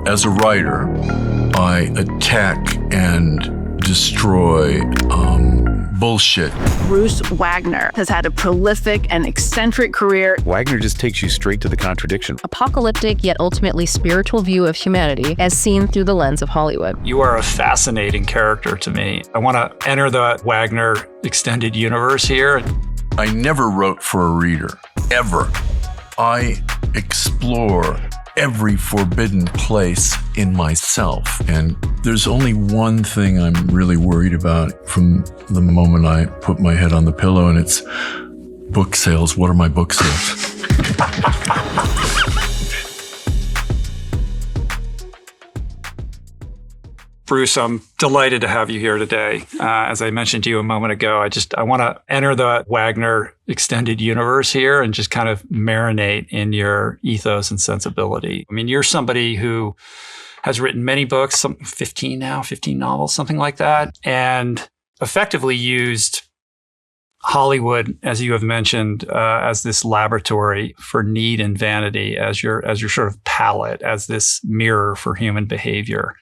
As a writer, I attack and destroy bullshit. Bruce Wagner has had a prolific and eccentric career. Wagner just takes you straight to the contradiction. Apocalyptic yet ultimately spiritual view of humanity as seen through the lens of Hollywood. You are a fascinating character to me. I want to enter the Wagner extended universe here. I never wrote for a reader, ever. I explore every forbidden place in myself. And there's only one thing I'm really worried about from the moment I put my head on the pillow, and it's book sales. What are my book sales? Bruce, I'm delighted to have you here today. As I mentioned to you a moment ago, I want to enter the Wagner extended universe here and just kind of marinate in your ethos and sensibility. I mean, you're somebody who has written many books, 15 novels, something like that, and effectively used Hollywood, as you have mentioned, as this laboratory for need and vanity, as your sort of palette, as this mirror for human behavior.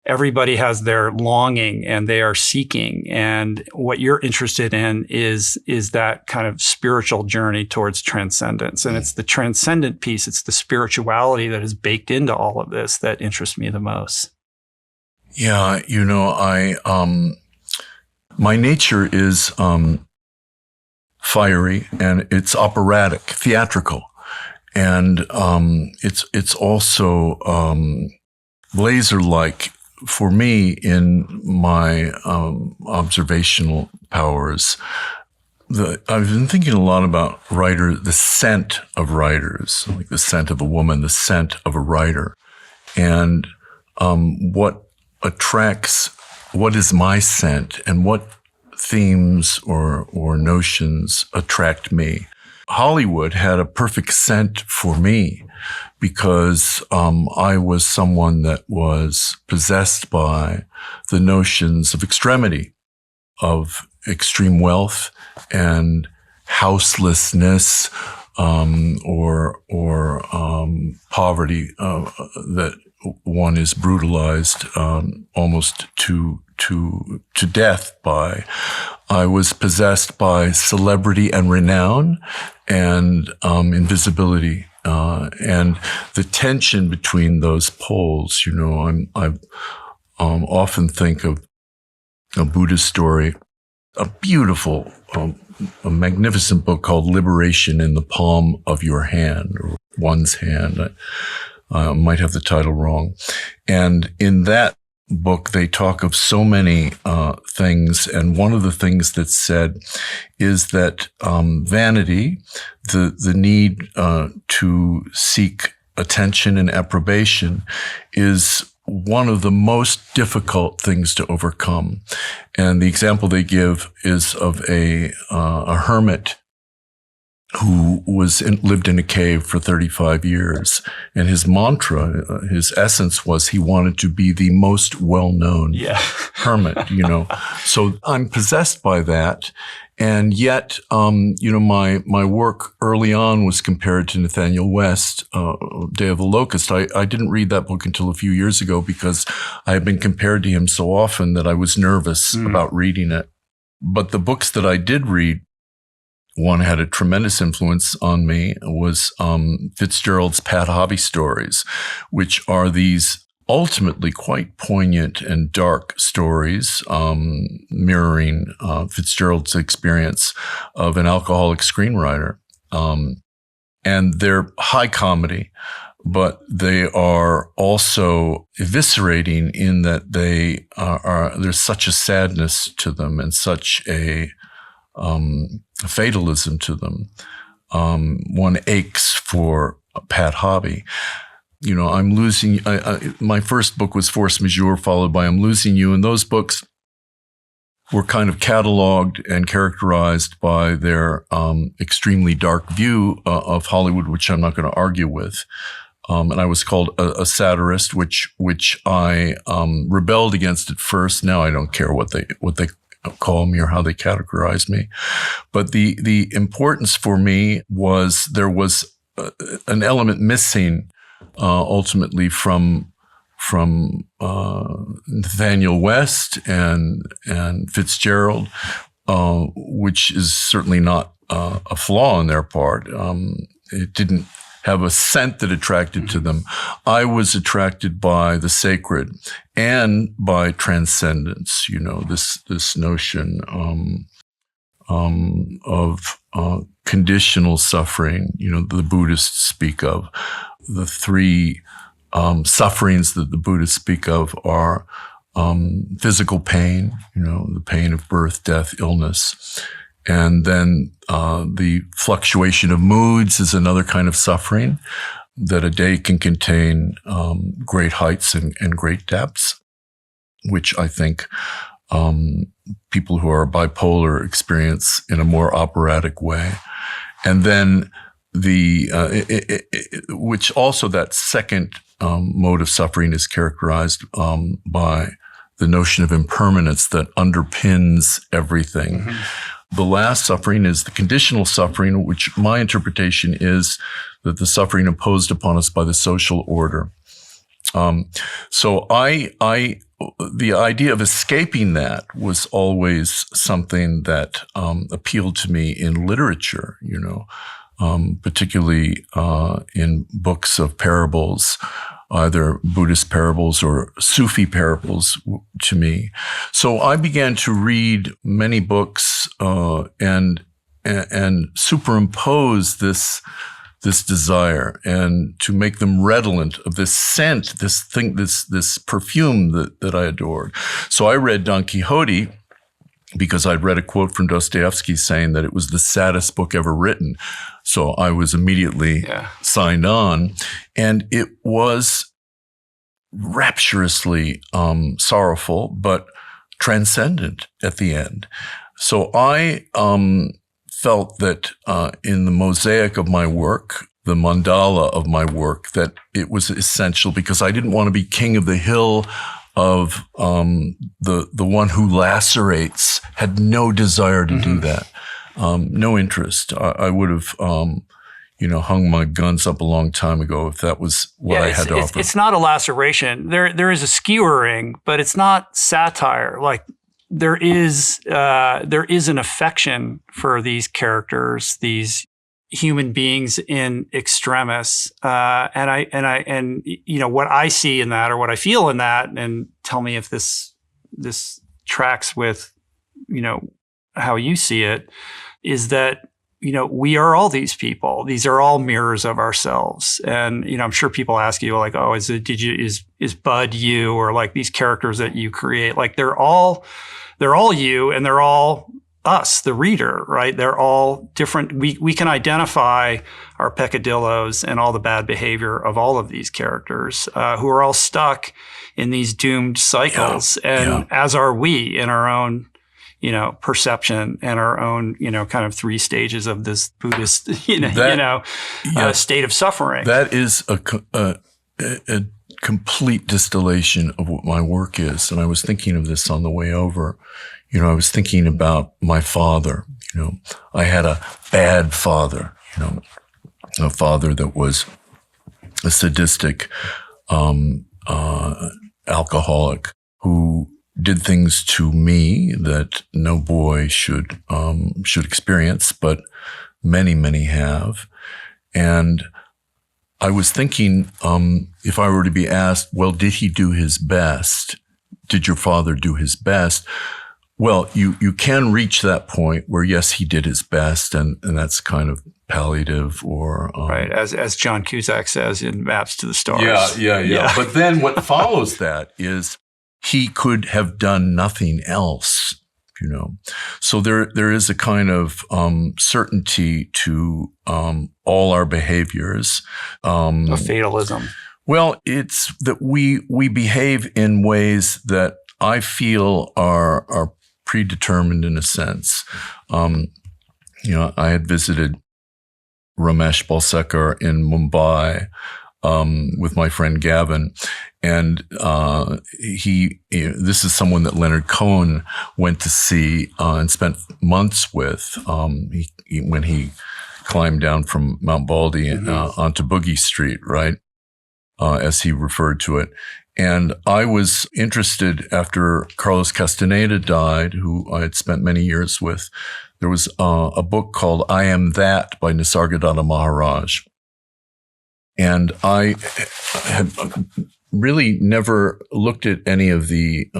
Everybody has their longing and they are seeking. And what you're interested in is that kind of spiritual journey towards transcendence. And it's the transcendent piece. It's the spirituality that is baked into all of this that interests me the most. Yeah, my nature is fiery and it's operatic, theatrical. And it's also laser-like for me in my observational powers. I've been thinking a lot about the scent of writers, like the scent of a woman, the scent of a writer, and what is my scent, and what themes or notions attract me. Hollywood had a perfect scent for me because I was someone that was possessed by the notions of extremity, of extreme wealth and houselessness, or poverty that one is brutalized almost to death by. I was possessed by celebrity and renown and invisibility, and the tension between those poles. I often think of a Buddhist story, a beautiful, a magnificent book called Liberation in the Palm of Your Hand, or One's Hand. I might have the title wrong. And in that book, they talk of so many things. And one of the things that's said is that vanity, the need to seek attention and approbation, is one of the most difficult things to overcome. And the example they give is of a hermit who lived in a cave for 35 years. And his mantra, his essence was he wanted to be the most well-known hermit, So I'm possessed by that. And yet, my work early on was compared to Nathaniel West, Day of the Locust. I didn't read that book until a few years ago because I had been compared to him so often that I was nervous about reading it. But the books that I did read, one had a tremendous influence on me, was Fitzgerald's Pat Hobby stories, which are these ultimately quite poignant and dark stories, mirroring Fitzgerald's experience of an alcoholic screenwriter. And they're high comedy, but they are also eviscerating in that there's such a sadness to them and such a fatalism to them. One aches for Pat Hobby. I'm losing. My first book was Force Majeure, followed by I'm Losing You, and those books were kind of cataloged and characterized by their extremely dark view of Hollywood, which I'm not going to argue with. And I was called a satirist, which I rebelled against at first. Now I don't care what they call me or how they categorize me. But the importance for me was there was an element missing ultimately from Nathaniel West and Fitzgerald, which is certainly not a flaw on their part. It didn't have a scent that attracted to them. I was attracted by the sacred and by transcendence. This notion of conditional suffering. The Buddhists speak of. The three sufferings that the Buddhists speak of are physical pain, the pain of birth, death, illness. And then the fluctuation of moods is another kind of suffering, that a day can contain great heights and great depths, which I think people who are bipolar experience in a more operatic way. And then which also that second mode of suffering is characterized by the notion of impermanence that underpins everything. Mm-hmm. The last suffering is the conditional suffering, which my interpretation is that the suffering imposed upon us by the social order. So the idea of escaping that was always something that appealed to me in literature, particularly in books of parables, either Buddhist parables or Sufi parables to me. So I began to read many books and superimpose this desire and to make them redolent of this scent, this perfume that I adored. So I read Don Quixote because I'd read a quote from Dostoevsky saying that it was the saddest book ever written. So I was immediately signed on, and it was rapturously sorrowful, but transcendent at the end. So I felt that in the mosaic of my work, the mandala of my work, that it was essential because I didn't want to be king of the hill of the one who lacerates, had no desire to do that. No interest. I would have, hung my guns up a long time ago if that was what I had to offer. It's not a laceration. There is a skewering, but it's not satire. Like there is an affection for these characters, these human beings in extremis, and what I see in that or what I feel in that, and tell me if this tracks with how you see it, is that we are all these people. These are all mirrors of ourselves. And I'm sure people ask you like, oh, is Bud you, or like these characters that you create? Like they're all you, and they're all us, the reader, right? They're all different. We can identify our peccadillos and all the bad behavior of all of these characters who are all stuck in these doomed cycles, as are we in our own perception and our own, kind of three stages of this Buddhist, state of suffering. That is a complete distillation of what my work is. And I was thinking of this on the way over. I was thinking about my father. I had a bad father, a father that was a sadistic, alcoholic who did things to me that no boy should experience, but many, many have. And I was thinking, if I were to be asked, well, did he do his best? Did your father do his best? Well, you can reach that point where, yes, he did his best, and that's kind of palliative or... right, as John Cusack says in Maps to the Stars. Yeah. But then what follows that is he could have done nothing else, So there is a kind of certainty to all our behaviors. A fatalism. Well, it's that we behave in ways that I feel are predetermined in a sense. I had visited Ramesh Balsekar in Mumbai with my friend Gavin, and this is someone that Leonard Cohen went to see and spent months with. When he climbed down from Mount Baldy onto Boogie Street, right, as he referred to it. And I was interested after Carlos Castaneda died, who I had spent many years with. There was a book called I Am That by Nisargadatta Maharaj. And I had really never looked at any of the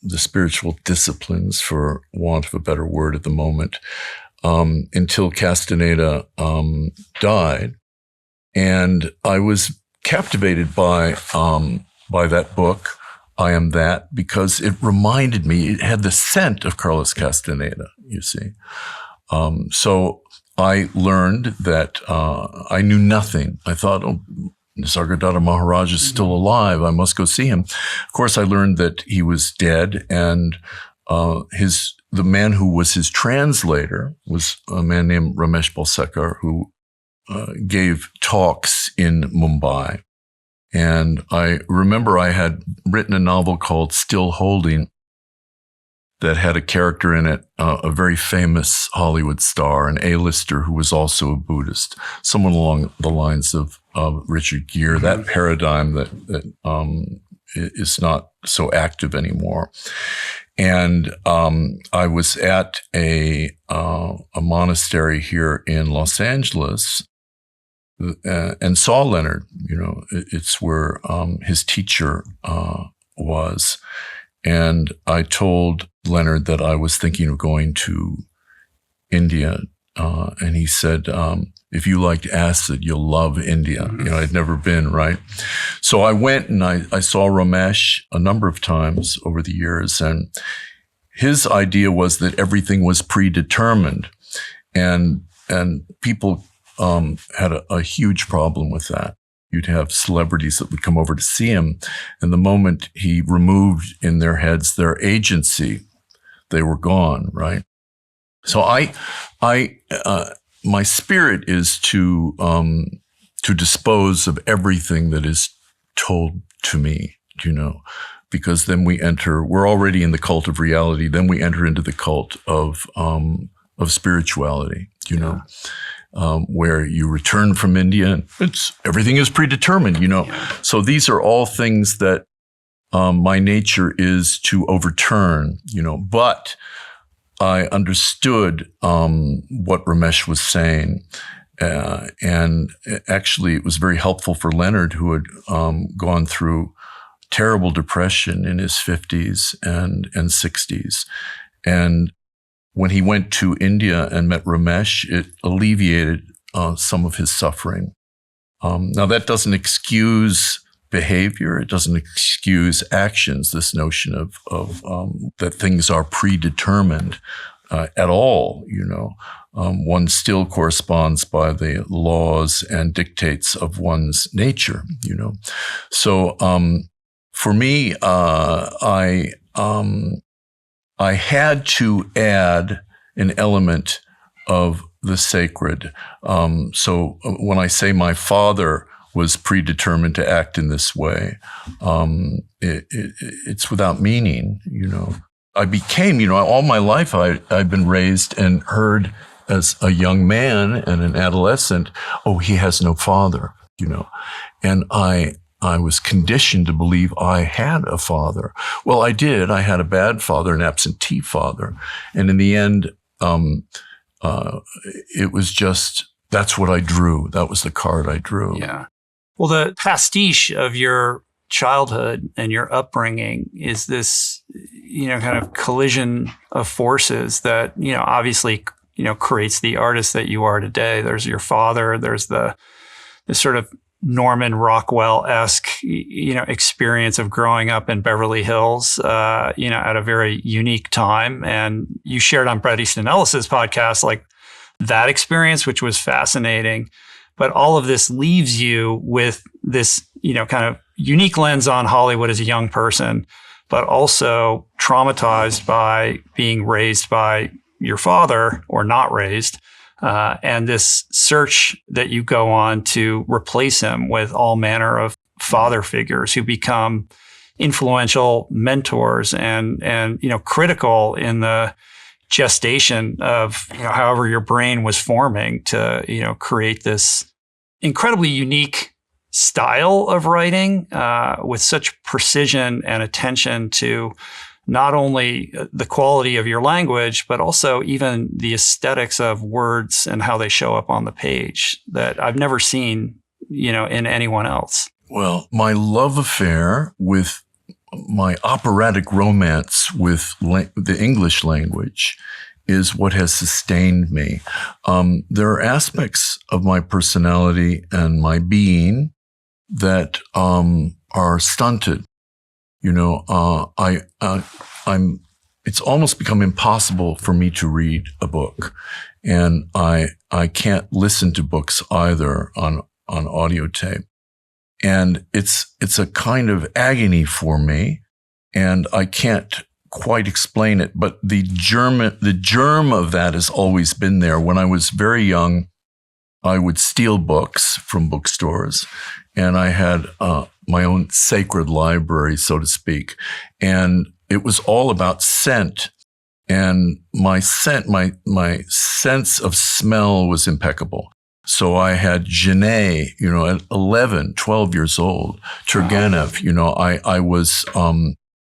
spiritual disciplines, for want of a better word at the moment, until Castaneda died. And I was captivated by that book, I Am That, because it reminded me, it had the scent of Carlos Castaneda, you see. So I learned that I knew nothing. I thought, oh, Nisargadatta Maharaj is still alive. I must go see him. Of course, I learned that he was dead, and the man who was his translator was a man named Ramesh Balsekar, who gave talks in Mumbai. And I remember I had written a novel called Still Holding that had a character in it, a very famous Hollywood star, an A-lister who was also a Buddhist, someone along the lines of Richard Gere, that paradigm that is not so active anymore. And I was at a monastery here in Los Angeles and saw Leonard. You know, it's where his teacher was. And I told Leonard that I was thinking of going to India. And he said, if you liked acid, you'll love India. You know, I'd never been, right? So I went and I saw Ramesh a number of times over the years. And his idea was that everything was predetermined. And people had a huge problem with that. You'd have celebrities that would come over to see him. And the moment he removed in their heads their agency, they were gone, right? So my spirit is to dispose of everything that is told to me, you know, because then we're already in the cult of reality. Then we enter into the cult of spirituality, you know. Where you return from India and everything is predetermined, you know. So these are all things that my nature is to overturn, you know. But I understood what Ramesh was saying. And actually, it was very helpful for Leonard, who had gone through terrible depression in his 50s and 60s. And when he went to India and met Ramesh, it alleviated some of his suffering. Now, that doesn't excuse behavior. It doesn't excuse actions, this notion of that things are predetermined at all, you know. One still corresponds by the laws and dictates of one's nature, you know. So for me, I had to add an element of the sacred. So when I say my father was predetermined to act in this way, it's without meaning, you know. I became, you know, all my life I've been raised and heard as a young man and an adolescent, oh, he has no father, you know. And I was conditioned to believe I had a father. Well, I did. I had a bad father, an absentee father. And in the end, it was just, that's what I drew. That was the card I drew. Yeah. Well, the pastiche of your childhood and your upbringing is this, you know, kind of collision of forces that, you know, obviously, you know, creates the artist that you are today. There's your father. There's this sort of Norman Rockwell-esque, you know, experience of growing up in Beverly Hills, you know, at a very unique time. And you shared on Bret Easton Ellis's podcast, like that experience, which was fascinating. But all of this leaves you with this, you know, kind of unique lens on Hollywood as a young person, but also traumatized by being raised by your father or not raised. And this search that you go on to replace him with all manner of father figures who become influential mentors and you know, critical in the gestation of, you know, however your brain was forming to, you know, create this incredibly unique style of writing with such precision and attention to not only the quality of your language, but also even the aesthetics of words and how they show up on the page that I've never seen, in anyone else. Well, my love affair with my operatic romance with the English language is what has sustained me. There are aspects of my personality and my being that are stunted. It's almost become impossible for me to read a book, and I can't listen to books either on audio tape. And it's a kind of agony for me, and I can't quite explain it, but the germ of that has always been there. When I was very young, I would steal books from bookstores, and I had my own sacred library, so to speak. And it was all about scent. And my sense of smell was impeccable. So I had Genet, at 11, 12 years old, Turgenev, I was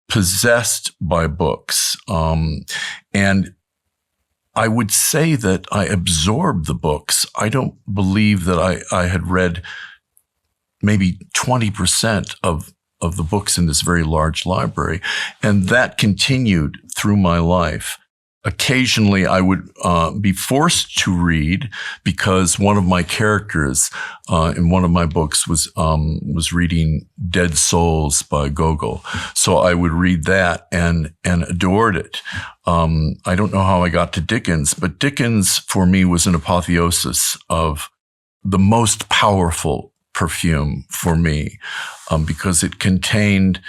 possessed by books. And I would say that I absorbed the books. I don't believe that I had read maybe 20% of the books in this very large library. And that continued through my life. Occasionally, I would be forced to read because one of my characters in one of my books was reading Dead Souls by Gogol. So I would read that and adored it. I don't know how I got to Dickens, but Dickens for me was an apotheosis of the most powerful perfume for me because it contained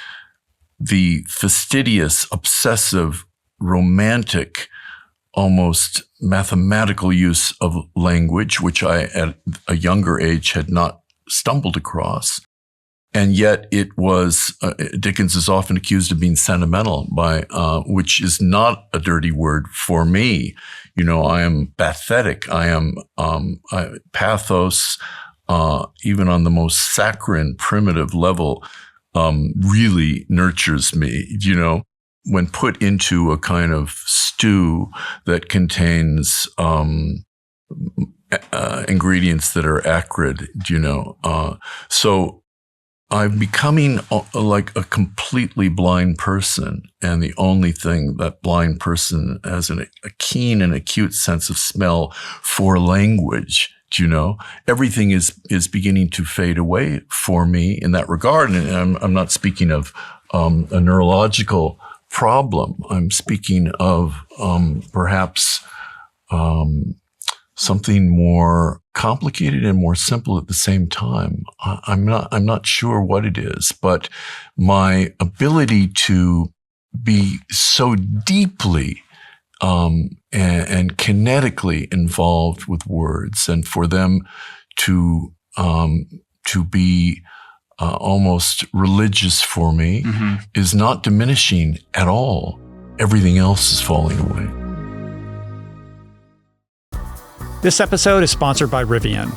the fastidious, obsessive, romantic, almost mathematical use of language, which I, at a younger age, had not stumbled across. And yet it was, Dickens is often accused of being sentimental, which is not a dirty word for me. I am pathetic. I am pathos, even on the most saccharine, primitive level, really nurtures me, when put into a kind of stew that contains ingredients that are acrid, So I'm becoming like a completely blind person, and the only thing that blind person has a keen and acute sense of smell for language. Everything is beginning to fade away for me in that regard. And I'm not speaking of a neurological problem. I'm speaking of perhaps something more complicated and more simple at the same time. I'm not sure what it is, but my ability to be so deeply and kinetically involved with words, and for them to be almost religious for me is not diminishing at all. Everything else is falling away. This episode is sponsored by Rivian.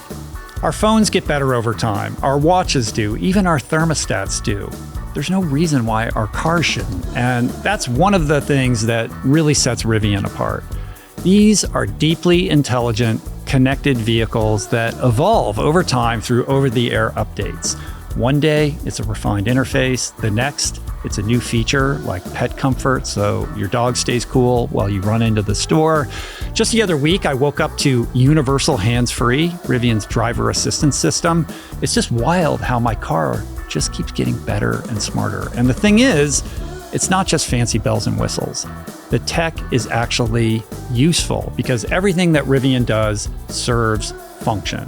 Our phones get better over time. Our watches do. Even our thermostats do. There's no reason why our cars shouldn't. And that's one of the things that really sets Rivian apart. These are deeply intelligent, connected vehicles that evolve over time through over-the-air updates. One day, it's a refined interface. The next, it's a new feature like pet comfort, so your dog stays cool while you run into the store. Just the other week, I woke up to universal hands-free, Rivian's driver assistance system. It's just wild how my car just keeps getting better and smarter. And the thing is, it's not just fancy bells and whistles. The tech is actually useful because everything that Rivian does serves function.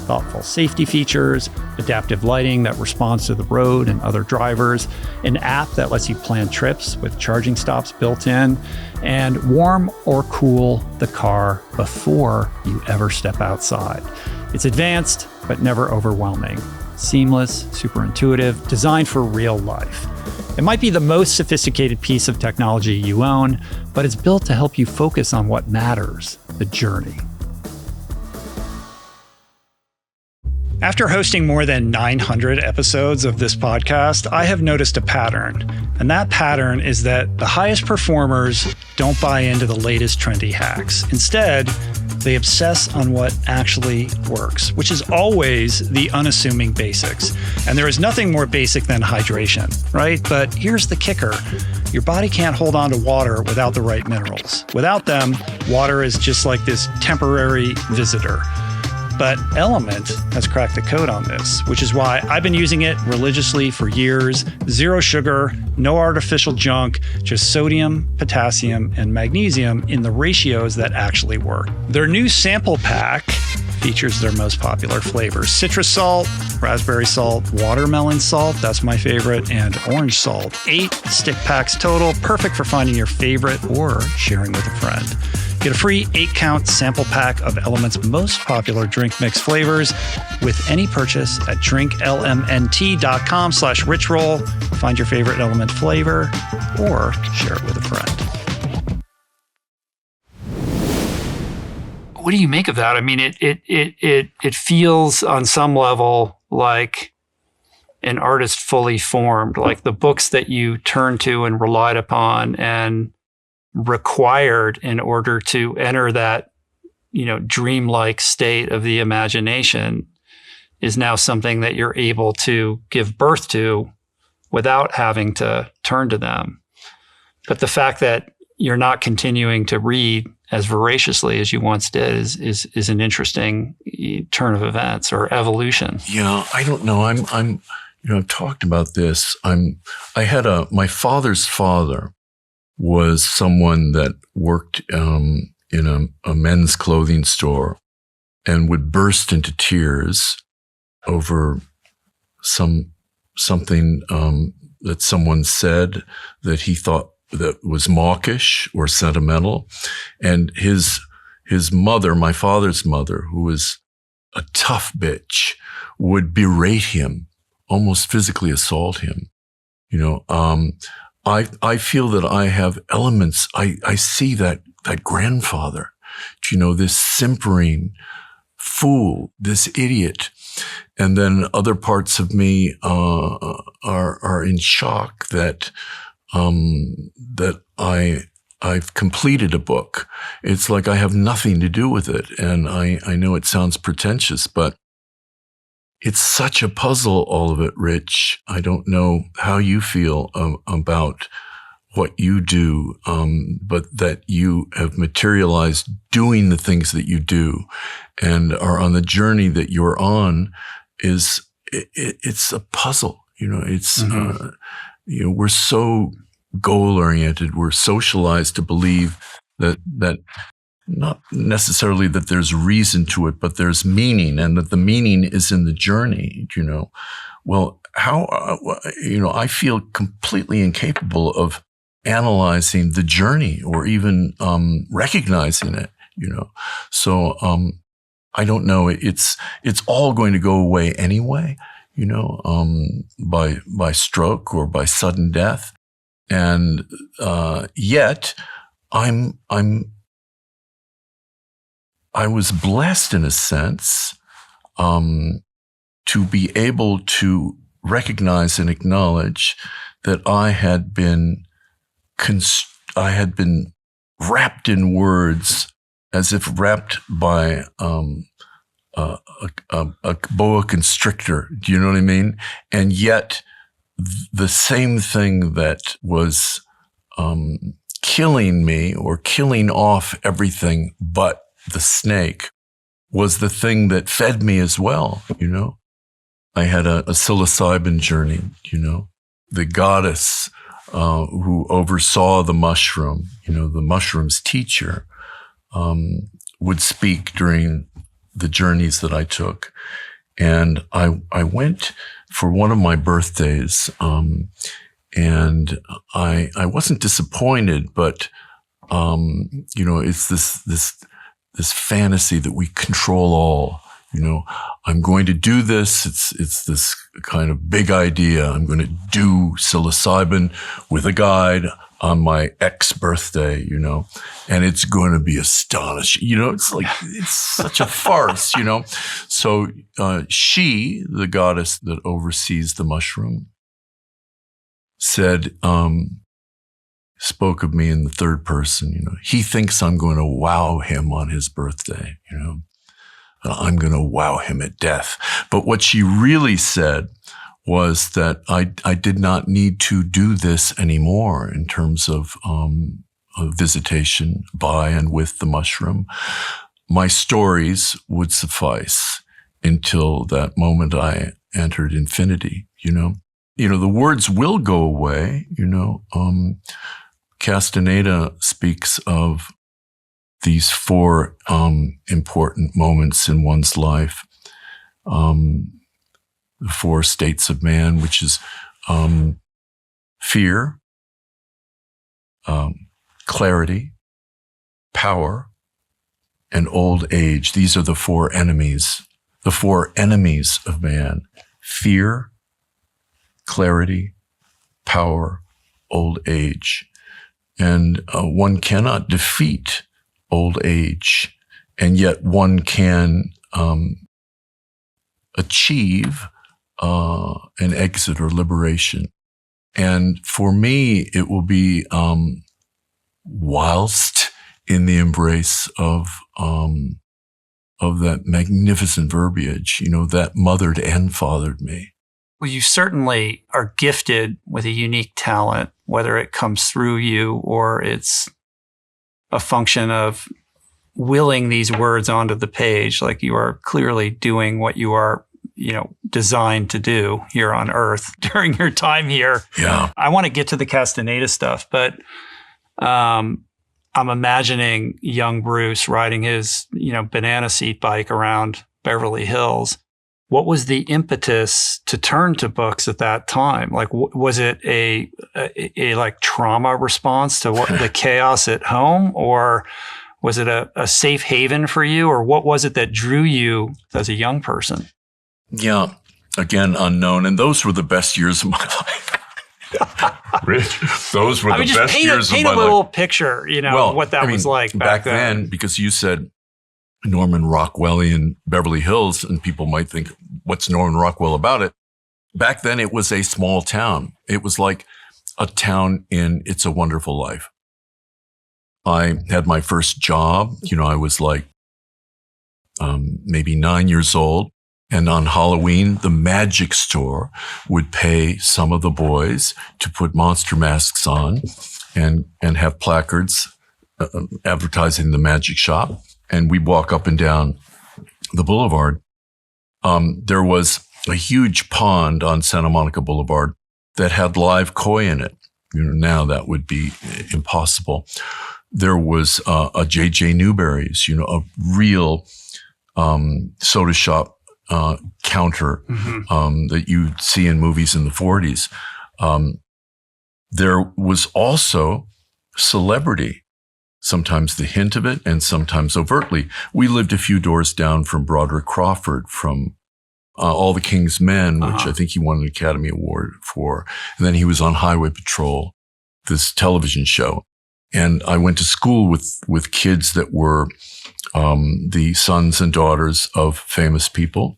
Thoughtful safety features, adaptive lighting that responds to the road and other drivers, an app that lets you plan trips with charging stops built in, and warm or cool the car before you ever step outside. It's advanced, but never overwhelming. Seamless, super intuitive, designed for real life. It might be the most sophisticated piece of technology you own, but it's built to help you focus on what matters, the journey. After hosting more than 900 episodes of this podcast, I have noticed a pattern. And that pattern is that the highest performers don't buy into the latest trendy hacks. Instead, they obsess on what actually works, which is always the unassuming basics. And there is nothing more basic than hydration, right? But here's the kicker. Your body can't hold on to water without the right minerals. Without them, water is just like this temporary visitor. But Element has cracked the code on this, which is why I've been using it religiously for years. Zero sugar, no artificial junk, just sodium, potassium, and magnesium in the ratios that actually work. Their new sample pack features their most popular flavors: citrus salt, raspberry salt, watermelon salt, that's my favorite, and orange salt. 8 stick packs total, perfect for finding your favorite or sharing with a friend. Get a free 8-count sample pack of Element's most popular drink mix flavors with any purchase at drinklmnt.com/richroll. Find your favorite Element flavor or share it with a friend. What do you make of that? I mean, it feels on some level like an artist fully formed, like the books that you turned to and relied upon and required in order to enter that, dreamlike state of the imagination is now something that you're able to give birth to without having to turn to them. But the fact that you're not continuing to read as voraciously as you once did is an interesting turn of events or evolution. Yeah, I don't know. I've talked about this. My father's father was someone that worked in a men's clothing store and would burst into tears over something that someone said that he thought that was mawkish or sentimental. And his mother, my father's mother, who was a tough bitch, would berate him, almost physically assault him. I feel that I have elements. I see that grandfather, this simpering fool, this idiot. And then other parts of me, are in shock that I've completed a book. It's like I have nothing to do with it. And I know it sounds pretentious, but it's such a puzzle, all of it, Rich. I don't know how you feel about what you do, but that you have materialized doing the things that you do and are on the journey that you're on it's a puzzle. We're so goal-oriented. We're socialized to believe that not necessarily that there's reason to it, but there's meaning, and that the meaning is in the journey, Well, I feel completely incapable of analyzing the journey or even recognizing it, So I don't know. It's all going to go away anyway, by stroke or by sudden death. And yet I was blessed in a sense to be able to recognize and acknowledge that I had been wrapped in words as if wrapped by a boa constrictor. Do you know what I mean? And yet the same thing that was killing me or killing off everything but the snake was the thing that fed me as well, I had a psilocybin journey, the goddess who oversaw the mushroom, the mushroom's teacher, would speak during the journeys that I took. And I went for one of my birthdays, and I wasn't disappointed, but it's this fantasy that we control all. I'm going to do this. It's this kind of big idea. I'm going to do psilocybin with a guide. on my birthday, and it's going to be astonishing. It's like, it's such a farce, So she, the goddess that oversees the mushroom, said, spoke of me in the third person, he thinks I'm going to wow him on his birthday, I'm going to wow him at death. But what she really said was that I did not need to do this anymore in terms of visitation by and with the mushroom. My stories would suffice until that moment I entered infinity, the words will go away, Castaneda speaks of these 4 important moments in one's life. The 4 states of man, which is fear, clarity, power, and old age. These are the 4 enemies of man: fear, clarity, power, old age. And one cannot defeat old age, and yet one can achieve an exit or liberation. And for me, it will be whilst in the embrace of that magnificent verbiage, that mothered and fathered me. Well, you certainly are gifted with a unique talent, whether it comes through you or it's a function of willing these words onto the page. Like, you are clearly doing what you are, designed to do here on Earth during your time here. Yeah. I want to get to the Castaneda stuff, but I'm imagining young Bruce riding his, banana seat bike around Beverly Hills. What was the impetus to turn to books at that time? Like, was it a like trauma response to the chaos at home, or was it a safe haven for you, or what was it that drew you as a young person? Yeah, again, unknown. And those were the best years of my life. Rich, those were the best years of my life. Paint a little picture, what that was like back then. Because you said Norman Rockwellian Beverly Hills, and people might think, what's Norman Rockwell about it? Back then, it was a small town. It was like a town in It's a Wonderful Life. I had my first job. I was like maybe 9 years old. And on Halloween, the magic store would pay some of the boys to put monster masks on and have placards advertising the magic shop. And we'd walk up and down the boulevard. There was a huge pond on Santa Monica Boulevard that had live koi in it. Now that would be impossible. There was a J.J. Newberry's, a real soda shop counter that you'd see in movies in the 40s. There was also celebrity, sometimes the hint of it and sometimes overtly. We lived a few doors down from Broderick Crawford, from All the King's Men, which I think he won an Academy Award for. And then he was on Highway Patrol, this television show. And I went to school with kids that were the sons and daughters of famous people.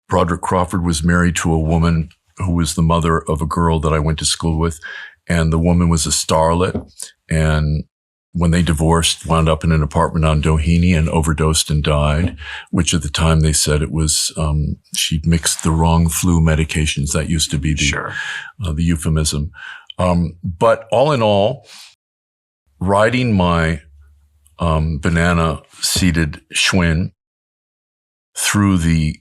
Broderick Crawford was married to a woman who was the mother of a girl that I went to school with. And the woman was a starlet. And when they divorced, wound up in an apartment on Doheny and overdosed and died, which at the time they said it was, she'd mixed the wrong flu medications. That used to be the euphemism. But all in all, riding my banana-seated Schwinn through the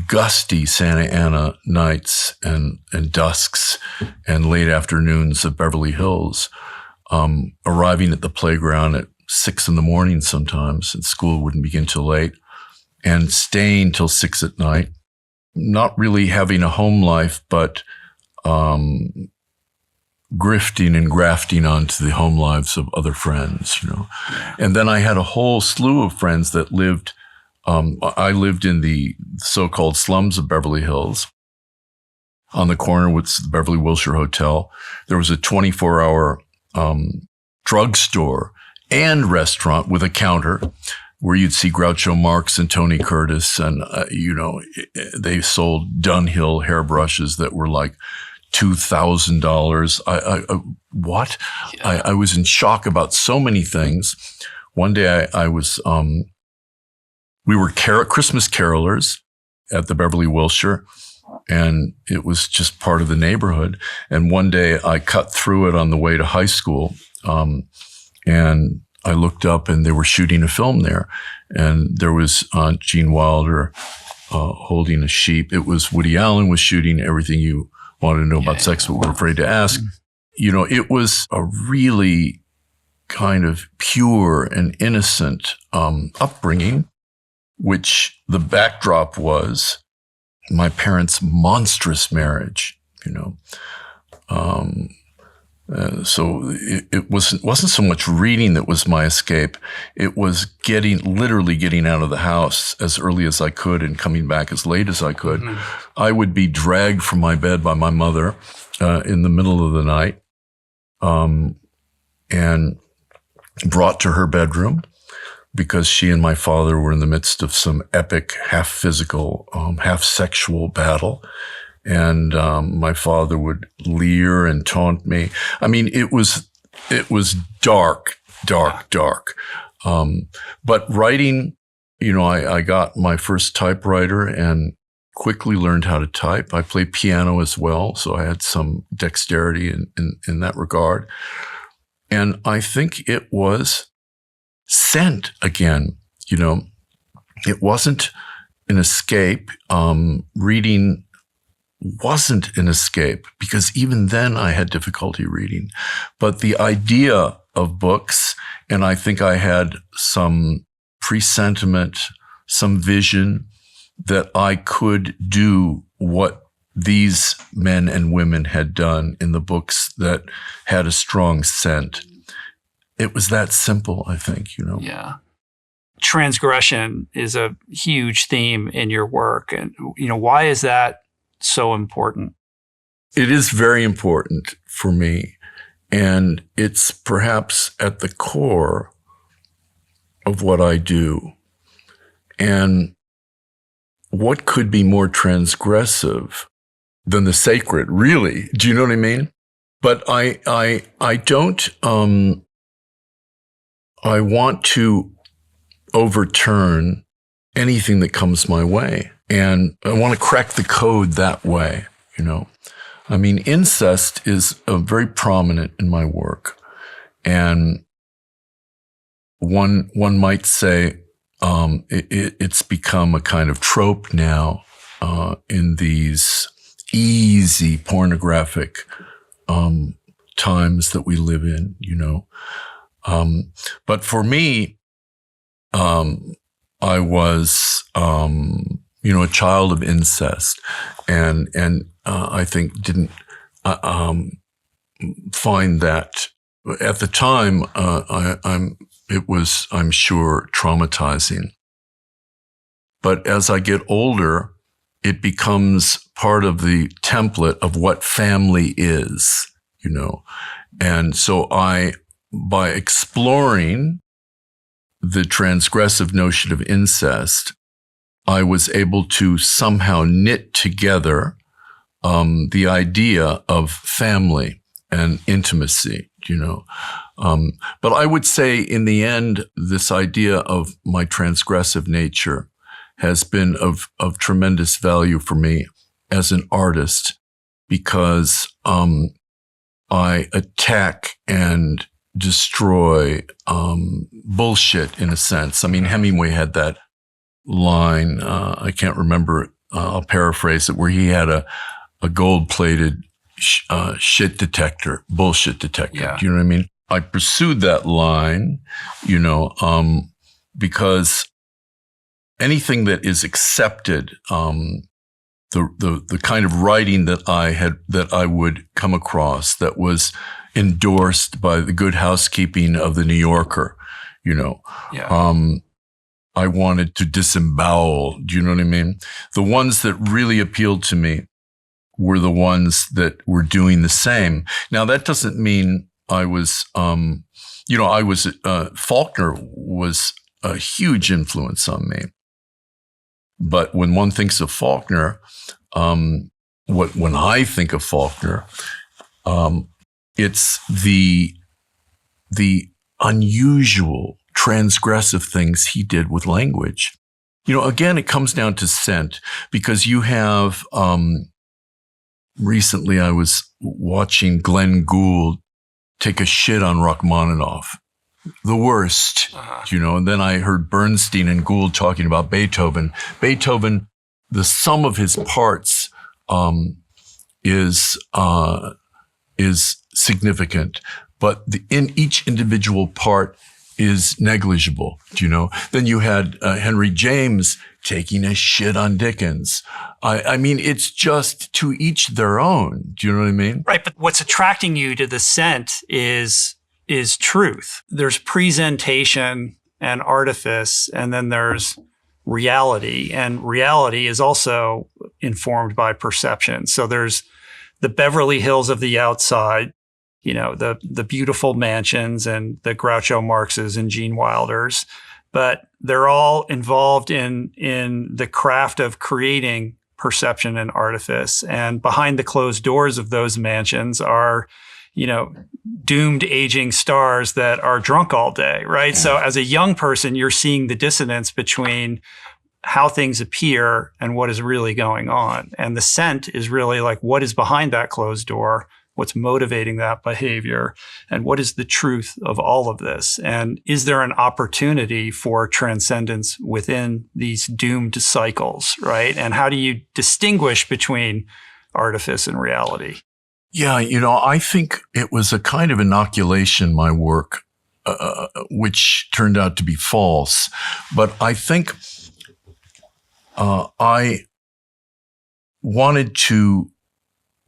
gusty Santa Ana nights and dusks and late afternoons of Beverly Hills, arriving at the playground at 6 a.m. sometimes, and school wouldn't begin till late, and staying till 6 at night, not really having a home life, but grifting and grafting onto the home lives of other friends, And then I had a whole slew of friends that lived, I lived in the so-called slums of Beverly Hills. On the corner with the Beverly Wilshire Hotel, there was a 24-hour drugstore and restaurant with a counter where you'd see Groucho Marx and Tony Curtis. And, they sold Dunhill hairbrushes that were like $2,000. What? Yeah. I was in shock about so many things. One day we were Christmas carolers at the Beverly Wilshire, and it was just part of the neighborhood. And one day I cut through it on the way to high school, and I looked up and they were shooting a film there. And there was Gene Wilder holding a sheep. It was Woody Allen was shooting Everything You Wanted to Know About Sex But Were Afraid to Ask. It was a really kind of pure and innocent upbringing, which the backdrop was my parents' monstrous marriage, So it wasn't so much reading that was my escape. It was literally getting out of the house as early as I could and coming back as late as I could. Mm-hmm. I would be dragged from my bed by my mother in the middle of the night and brought to her bedroom because she and my father were in the midst of some epic, half physical, half sexual battle. And my father would leer and taunt me. I mean, it was dark. But writing, I got my first typewriter and quickly learned how to type. I played piano as well, so I had some dexterity in that regard. And I think it was scent again. It wasn't an escape. Reading wasn't an escape because even then I had difficulty reading. But the idea of books, and I think I had some presentiment, some vision that I could do what these men and women had done in the books that had a strong scent. It was that simple, I think, Yeah. Transgression is a huge theme in your work. And, why is that so important? It is very important for me. And it's perhaps at the core of what I do. And what could be more transgressive than the sacred, really? Do you know what I mean? But I don't, I want to overturn anything that comes my way. And I want to crack the code that way, I mean, incest is very prominent in my work. And one might say it's become a kind of trope now in these easy pornographic times that we live in, But for me, I was a child of incest, and I think didn't find that at the time. It was, I'm sure, traumatizing. But as I get older, it becomes part of the template of what family is, And so by exploring the transgressive notion of incest, I was able to somehow knit together the idea of family and intimacy, But I would say in the end, this idea of my transgressive nature has been of tremendous value for me as an artist because I attack and destroy bullshit in a sense. I mean, Hemingway had that line, I can't remember, I'll paraphrase it, where he had a gold-plated shit detector, bullshit detector. Yeah. Do you know what I mean? I pursued that line, because anything that is accepted, the kind of writing that I would come across that was endorsed by the Good Housekeeping of the New Yorker, Yeah. I wanted to disembowel. Do you know what I mean? The ones that really appealed to me were the ones that were doing the same. Now, that doesn't mean Faulkner was a huge influence on me. But when one thinks of Faulkner, when I think of Faulkner, it's the unusual, transgressive things he did with language. Again, it comes down to scent, because you have, recently I was watching Glenn Gould take a shit on Rachmaninoff. The worst, and then I heard Bernstein and Gould talking about Beethoven. Beethoven, the sum of his parts, is significant, but in each individual part is negligible. Then you had Henry James taking a shit on Dickens. I mean, it's just to each their own. Do you know what I mean? Right. But what's attracting you to the scent is truth. There's presentation and artifice, and then there's reality. And reality is also informed by perception. So there's the Beverly Hills of the outside, the beautiful mansions and the Groucho Marxes and Gene Wilders, but they're all involved in the craft of creating perception and artifice. And behind the closed doors of those mansions are, doomed aging stars that are drunk all day, right? So as a young person, you're seeing the dissonance between how things appear and what is really going on. And the scent is really like, what is behind that closed door? What's motivating that behavior? And what is the truth of all of this? And is there an opportunity for transcendence within these doomed cycles, right? And how do you distinguish between artifice and reality? Yeah, I think it was a kind of inoculation, my work, which turned out to be false. But I think I wanted to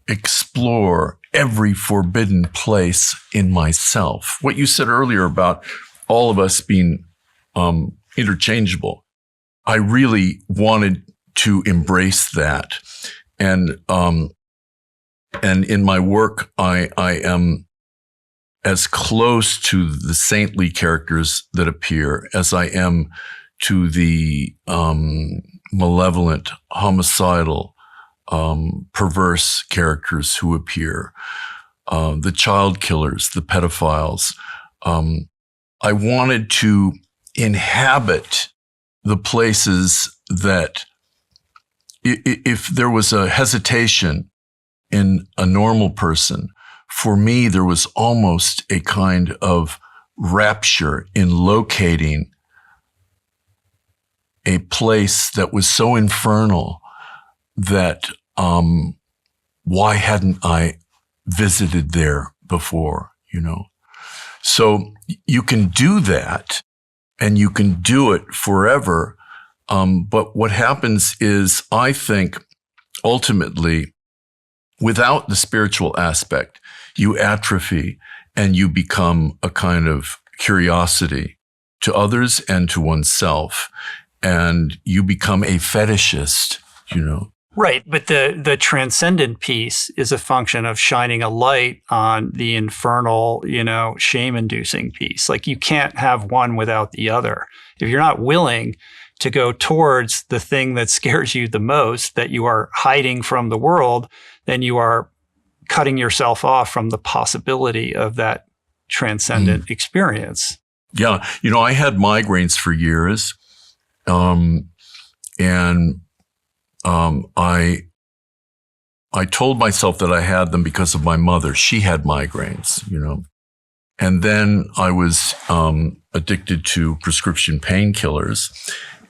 explore every forbidden place in myself. What you said earlier about all of us being interchangeable, I really wanted to embrace that. And in my work, I am as close to the saintly characters that appear as I am to the malevolent, homicidal, perverse characters who appear, the child killers, the pedophiles. I wanted to inhabit the places that if there was a hesitation in a normal person, for me, there was almost a kind of rapture in locating a place that was so infernal that why hadn't I visited there before, So you can do that, and you can do it forever. But what happens is, I think, ultimately, without the spiritual aspect, you atrophy and you become a kind of curiosity to others and to oneself. And you become a fetishist, Right. But the transcendent piece is a function of shining a light on the infernal, shame-inducing piece. Like, you can't have one without the other. If you're not willing to go towards the thing that scares you the most, that you are hiding from the world, then you are cutting yourself off from the possibility of that transcendent experience. Yeah. I had migraines for years. I told myself that I had them because of my mother. She had migraines, And then I was addicted to prescription painkillers.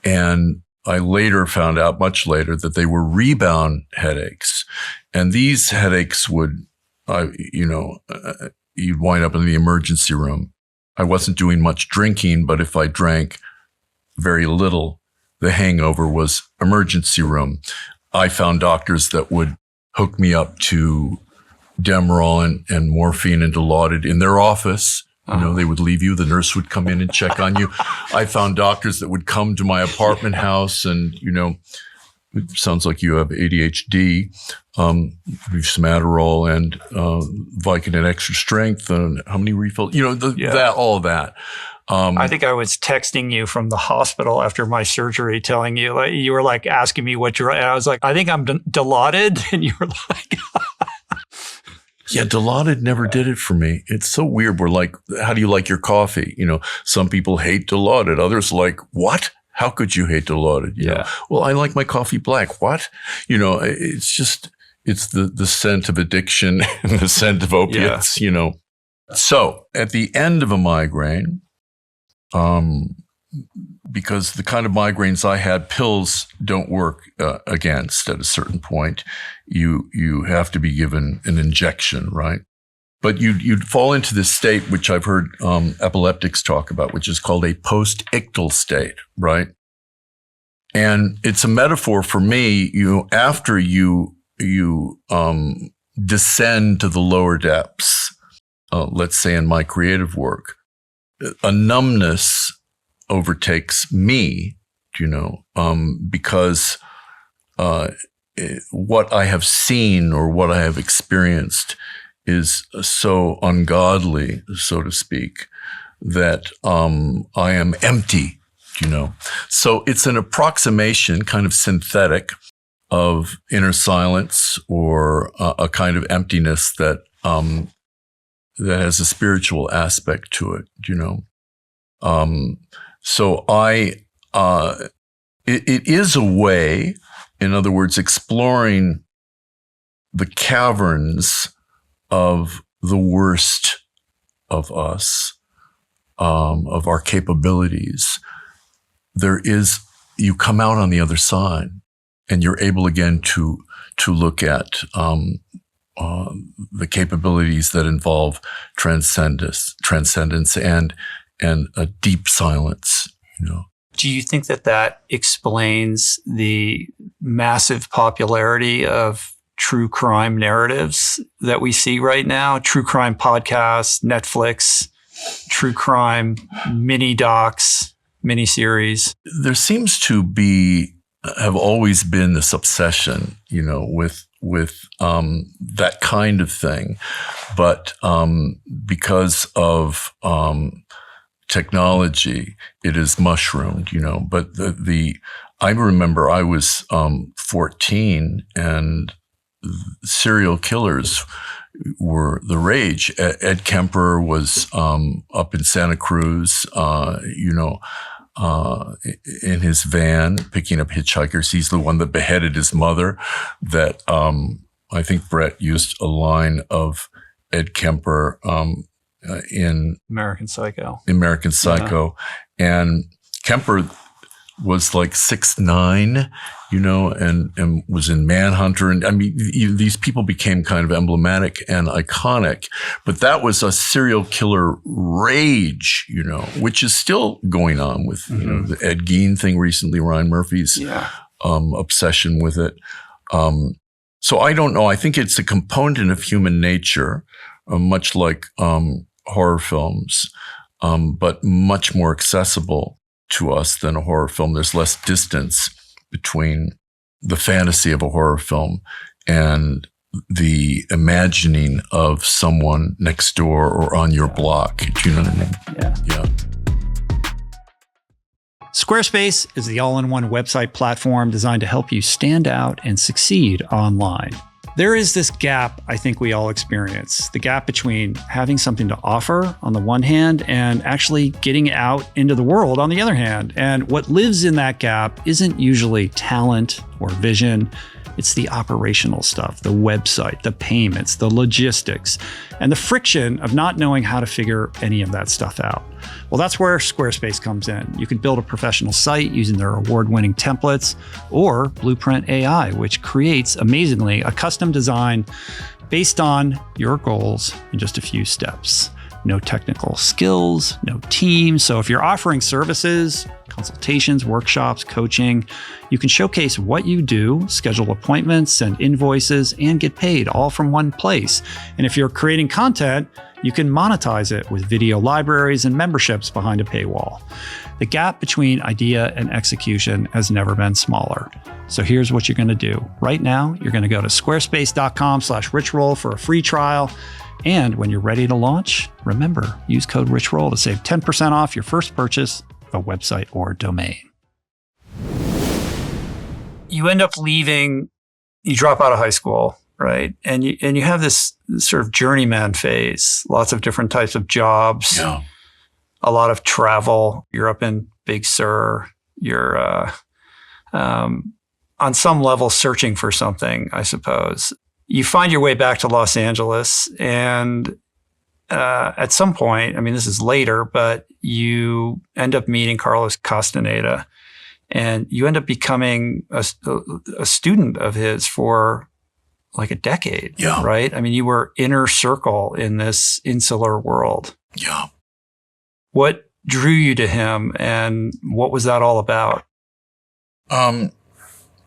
And I later found out, much later, that they were rebound headaches. And these headaches would, you'd wind up in the emergency room. I wasn't doing much drinking, but if I drank very little, the hangover was emergency room. I found doctors that would hook me up to Demerol and morphine and Dilaudid in their office. They would leave you. The nurse would come in and check on you. I found doctors that would come to my apartment house and, it sounds like you have ADHD. We've some Adderall and Vicodin Extra Strength, and how many refills? All of that. I think I was texting you from the hospital after my surgery, telling you, like, you were like asking me what and I was like, I think I'm Dilaudid, and you were like, yeah, Dilaudid never did it for me. It's so weird. We're like, how do you like your coffee? Some people hate Dilaudid. Others like, what? How could you hate Dilaudid? You know? Well, I like my coffee black. What? It's just, it's the scent of addiction and the scent of opiates, So at the end of a migraine, because the kind of migraines I had, pills don't work against at a certain point. You have to be given an injection, right? But you'd fall into this state, which I've heard epileptics talk about, which is called a post-ictal state, right? And it's a metaphor for me. After you descend to the lower depths, let's say in my creative work, a numbness overtakes me, because what I have seen or what I have experienced is so ungodly, so to speak, that I am empty, So it's an approximation, kind of synthetic, of inner silence or a kind of emptiness that has a spiritual aspect to it, So it is a way, in other words, exploring the caverns of the worst of us, of our capabilities. You come out on the other side, and you're able again to look at the capabilities that involve transcendence and a deep silence, Do you think that explains the massive popularity of true crime narratives that we see right now? True crime podcasts, Netflix, true crime mini docs, mini series. There seems to have always been this obsession, with that kind of thing. But because of technology, it is mushroomed, But I remember I was 14 and serial killers were the rage. Ed Kemper was up in Santa Cruz, in his van picking up hitchhikers. He's the one that beheaded his mother. That I think Brett used a line of Ed Kemper in American Psycho. And Kemper was like 6'9", and was in Manhunter. And I mean, these people became kind of emblematic and iconic, but that was a serial killer rage, which is still going on with, the Ed Gein thing recently, Ryan Murphy's obsession with it. So I don't know. I think it's a component of human nature, much like horror films, but much more accessible to us than a horror film. There's less distance between the fantasy of a horror film and the imagining of someone next door or on your block. Do you know what I mean? Yeah. Squarespace is the all-in-one website platform designed to help you stand out and succeed online. There is this gap I think we all experience, the gap between having something to offer on the one hand and actually getting out into the world on the other hand. And what lives in that gap isn't usually talent or vision. It's the operational stuff, the website, the payments, the logistics, and the friction of not knowing how to figure any of that stuff out. Well, that's where Squarespace comes in. You can build a professional site using their award-winning templates or Blueprint AI, which creates, amazingly, a custom design based on your goals in just a few steps. no technical skills, no team. So if you're offering services, consultations, workshops, coaching, you can showcase what you do, schedule appointments, send invoices, and get paid all from one place. And if you're creating content, you can monetize it with video libraries and memberships behind a paywall. The gap between idea and execution has never been smaller. So here's what you're going to do. Right now, you're going to go to squarespace.com/richroll for a free trial. And when you're ready to launch, remember, use code RichRoll to save 10% off your first purchase of a website or domain. You end up leaving, you drop out of high school, right? And you have this sort of journeyman phase, lots of different types of jobs, a lot of travel. You're up in Big Sur. You're on some level searching for something, I suppose. You find your way back to Los Angeles, and at some point, I mean, this is later, but you end up meeting Carlos Castaneda, and you end up becoming a student of his for like a decade, right? I mean, you were inner circle in this insular world. Yeah. What drew you to him, and what was that all about? I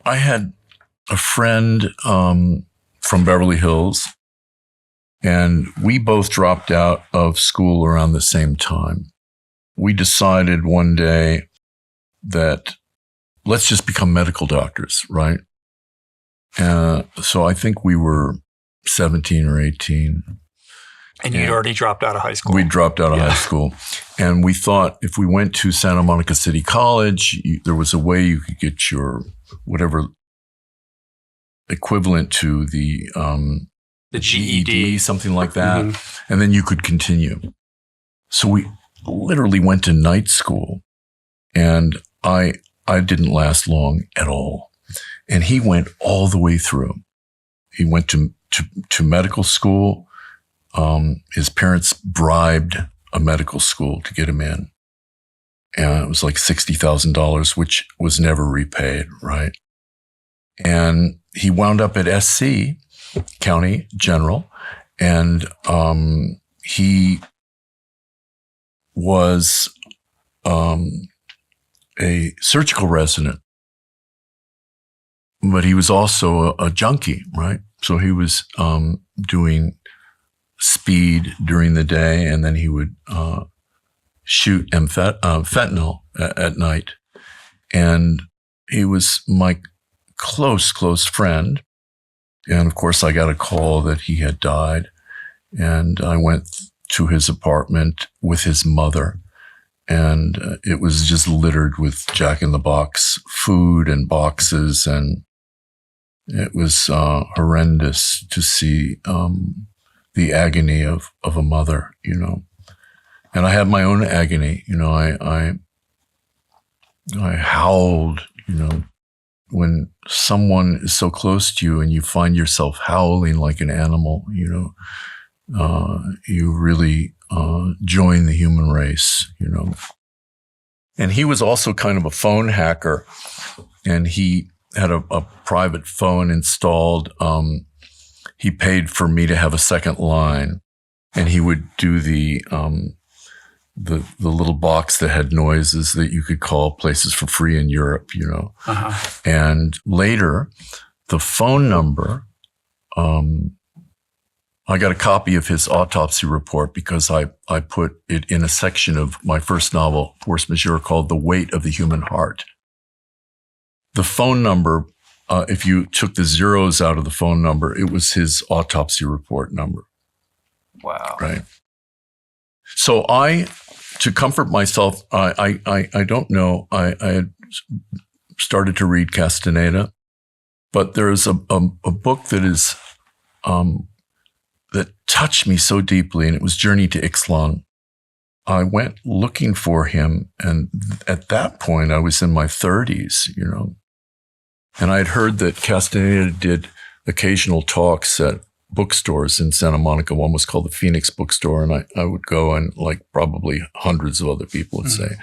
had a friend from Beverly Hills, and we both dropped out of school around the same time. We decided one day that let's just become medical doctors, right? So I think we were 17 or 18. And you'd already dropped out of high school. We dropped out of high school. And we thought if we went to Santa Monica City College, there was a way you could get your whatever equivalent to the GED, something like that. Mm-hmm. And then you could continue. So we literally went to night school, and I didn't last long at all. And he went all the way through. He went to medical school. His parents bribed a medical school to get him in. And it was like $60,000, which was never repaid, right? And he wound up at SC, County General, and he was a surgical resident, but he was also a junkie, right? So he was doing speed during the day, and then he would shoot fentanyl at night. And he was my close friend. And of course, I got a call that he had died. And I went to his apartment with his mother. And it was just littered with Jack-in-the-Box food and boxes. And it was horrendous to see the agony of a mother, you know. And I had my own agony, you know. I howled, you know. When someone is so close to you and you find yourself howling like an animal, you know, you really join the human race, you know. And he was also kind of a phone hacker, and he had a private phone installed. He paid for me to have a second line, and he would do the little box that had noises that you could call places for free in Europe, you know. Uh-huh. And later, the phone number, I got a copy of his autopsy report because I put it in a section of my first novel, Force Majeure, called The Weight of the Human Heart. The phone number, if you took the zeros out of the phone number, it was his autopsy report number. Wow. Right. So to comfort myself, I don't know. I had started to read Castaneda, but there's a book that is that touched me so deeply, and it was Journey to Ixtlan. I went looking for him, and at that point, I was in my 30s, you know, and I had heard that Castaneda did occasional talks at bookstores in Santa Monica. One was called the Phoenix Bookstore, and I would go, and like probably hundreds of other people would say,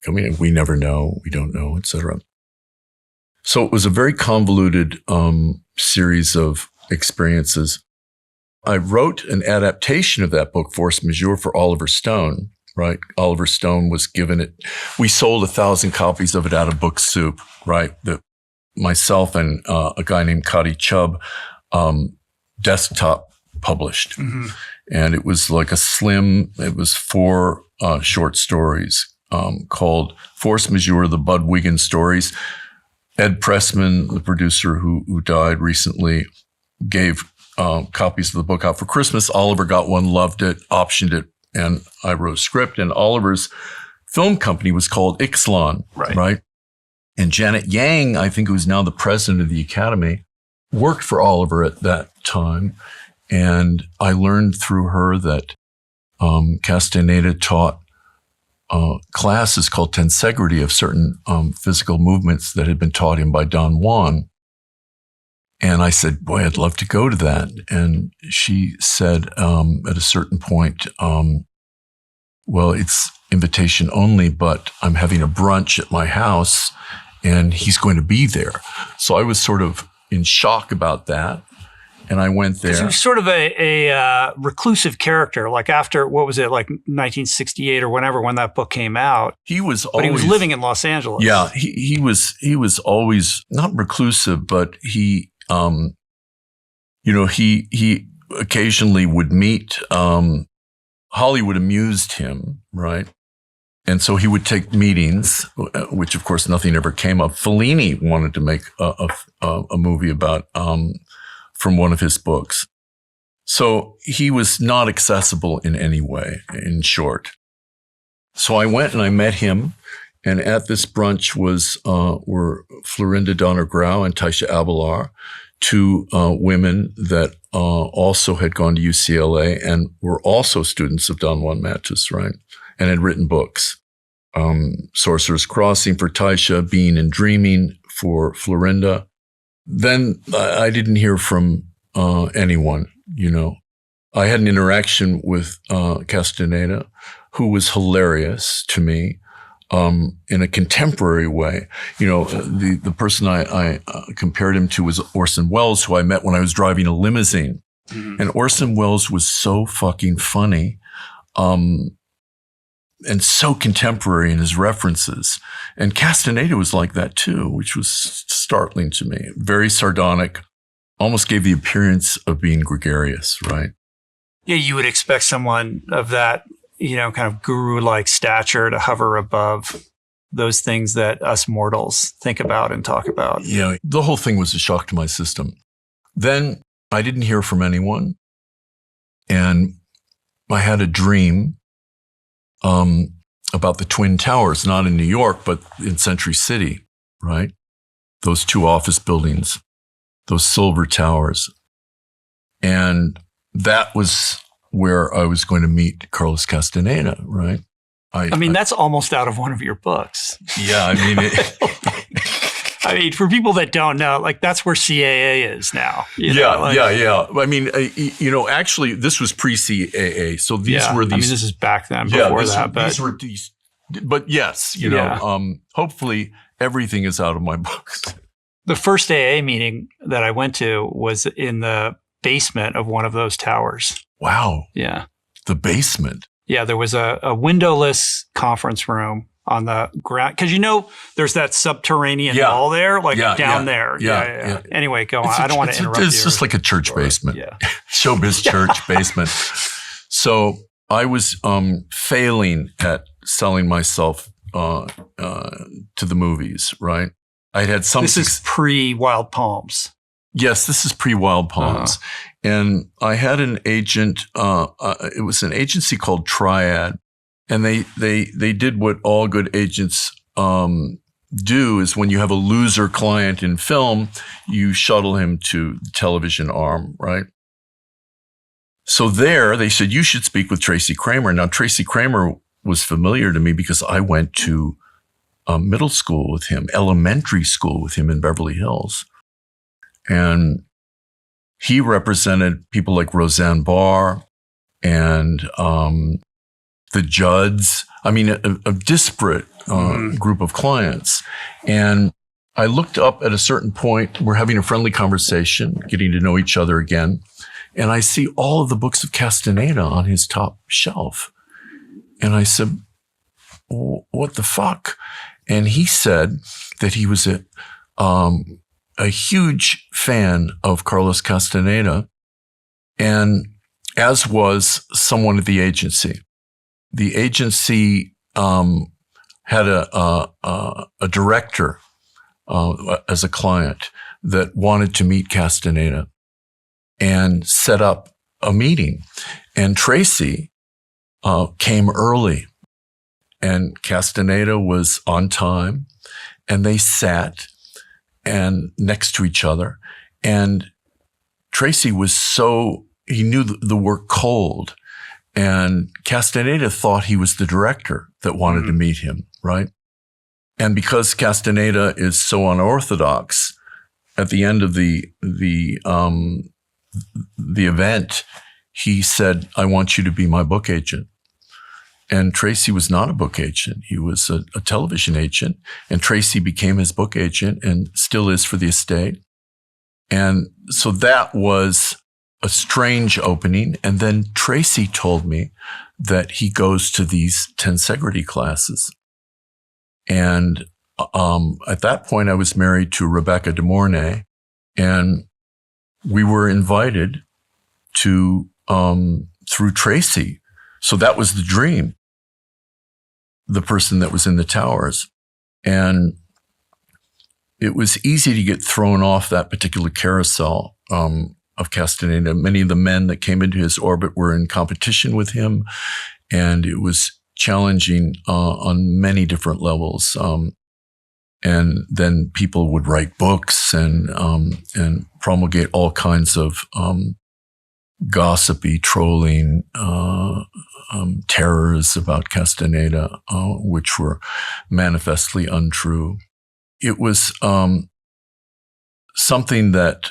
"Come in, we never know, we don't know," etc. So it was a very convoluted series of experiences. I wrote an adaptation of that book, Force Majeure, for Oliver Stone, right? Oliver Stone was given it. We sold 1,000 copies of it out of Book Soup, right? Myself and a guy named Cody Chubb, desktop published. Mm-hmm. And it was like it was 4 short stories called Force Majeure, the Bud Wiggin stories. Ed Pressman, the producer who died recently, gave copies of the book out for Christmas. Oliver got one, loved it, optioned it, and I wrote a script. And Oliver's film company was called Ixalan, right? And Janet Yang, I think, who is now the president of the Academy, worked for Oliver at that time. And I learned through her that Castaneda taught classes called tensegrity of certain physical movements that had been taught him by Don Juan. And I said, boy, I'd love to go to that. And she said at a certain point, well, it's invitation only, but I'm having a brunch at my house and he's going to be there. So I was sort of in shock about that. And I went there. He was sort of a reclusive character, like after, what was it, like 1968 or whenever, when that book came out. He was But he was living in Los Angeles. Yeah, he was always not reclusive, but he occasionally would meet, Hollywood amused him, right? And so he would take meetings, which of course nothing ever came of. Fellini wanted to make a movie about, from one of his books. So he was not accessible in any way, in short. So I went and I met him. And at this brunch were Florinda Donner Grau and Taisha Abelar, 2 women that also had gone to UCLA and were also students of Don Juan Matus, right? And had written books. Sorcerer's Crossing for Taisha, Being and Dreaming for Florinda. Then I didn't hear from anyone, I had an interaction with Castaneda, who was hilarious to me. In a contemporary way. The person I compared him to was Orson Welles, who I met when I was driving a limousine. Mm-hmm. And Orson Welles was so fucking funny, and so contemporary in his references. And Castaneda was like that too, which was startling to me. Very sardonic, almost gave the appearance of being gregarious, right? Yeah, you would expect someone of that kind of guru-like stature to hover above those things that us mortals think about and talk about. Yeah, the whole thing was a shock to my system. Then I didn't hear from anyone. And I had a dream about the Twin Towers, not in New York, but in Century City, right? Those 2 office buildings, those silver towers. And that was where I was going to meet Carlos Castaneda, right? I mean, that's almost out of one of your books. Yeah, I mean, I mean, for people that don't know, like that's where CAA is now. Yeah. I mean, actually, this was pre-CAA, so these were these. I mean, this is back then. Before that, but these were these. But yes, hopefully everything is out of my books. The first AA meeting that I went to was in the basement of one of those towers. Wow. Yeah. The basement. Yeah, there was a windowless conference room on the ground. Because there's that subterranean wall there, down there. Yeah. Anyway, go on. I don't want to interrupt you. It's just like a church basement. Yeah. Showbiz church basement. So I was failing at selling myself to the movies, right? I had some. This is pre-Wild Palms. Yes, this is pre-Wild Palms. And I had an agent, it was an agency called Triad. And they did what all good agents do is when you have a loser client in film, you shuttle him to the television arm, right? So there, they said, you should speak with Tracy Kramer. Now, Tracy Kramer was familiar to me because I went to middle school with him, elementary school with him in Beverly Hills. And he represented people like Roseanne Barr and the Judds. I mean, a disparate group of clients. And I looked up at a certain point. We're having a friendly conversation, getting to know each other again. And I see all of the books of Castaneda on his top shelf. And I said, what the fuck? And he said that he was a huge fan of Carlos Castaneda, and as was someone at the agency. The agency had a director as a client that wanted to meet Castaneda and set up a meeting. And Tracy came early, and Castaneda was on time, and they sat and next to each other. And Tracy was he knew the work cold, and Castaneda thought he was the director that wanted to meet him, right? And because Castaneda is so unorthodox, at the end of the event, he said, I want you to be my book agent. And Tracy was not a book agent. He was a television agent. And Tracy became his book agent and still is for the estate. And so that was a strange opening. And then Tracy told me that he goes to these tensegrity classes. And at that point, I was married to Rebecca de Mornay, and we were invited to through Tracy. So that was the dream, the person that was in the towers. And it was easy to get thrown off that particular carousel of Castaneda. Many of the men that came into his orbit were in competition with him, and it was challenging on many different levels. And then people would write books and promulgate all kinds of gossipy, trolling terrors about Castaneda, which were manifestly untrue. It was something that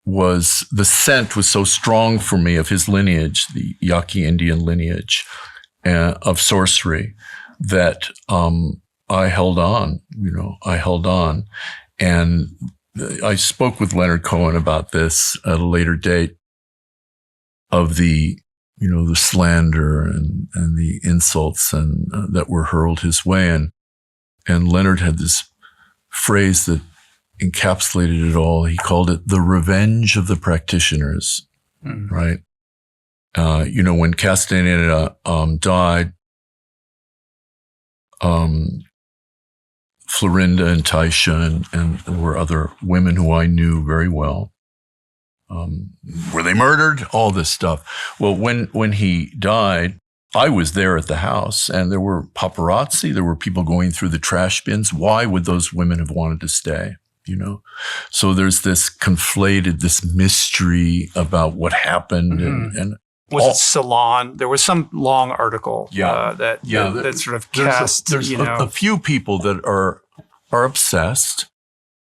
the scent was so strong for me of his lineage, the Yaqui Indian lineage of sorcery, that I held on. And I spoke with Leonard Cohen about this at a later date, of the slander and the insults and that were hurled his way. And Leonard had this phrase that encapsulated it all. He called it the revenge of the practitioners, right? When Castaneda died, Florinda and Taisha and there were other women who I knew very well. Were they murdered? All this stuff. Well, when he died, I was there at the house, and there were paparazzi. There were people going through the trash bins. Why would those women have wanted to stay? So there's this mystery about what happened. And was it Salon? There was some long article that sort of cast. There's a few people that are obsessed,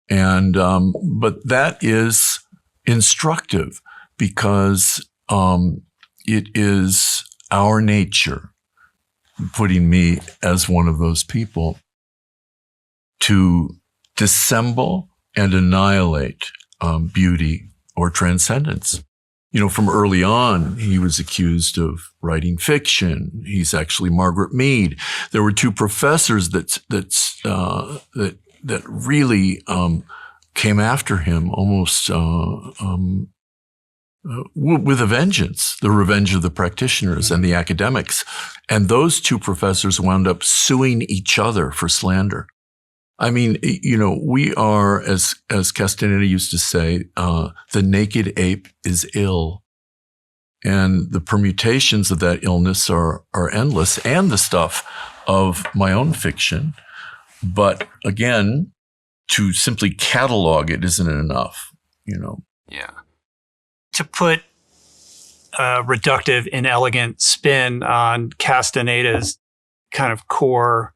and but that is instructive, because it is our nature, putting me as one of those people, to dissemble and annihilate beauty or transcendence. From early on, he was accused of writing fiction. He's actually Margaret Mead. There were two professors that really came after him almost with a vengeance, the revenge of the practitioners and the academics. And those two professors wound up suing each other for slander. I mean, we are, as Castaneda used to say, the naked ape is ill. And the permutations of that illness are endless, and the stuff of my own fiction. But again, to simply catalog it isn't enough, Yeah. To put a reductive, inelegant spin on Castaneda's kind of core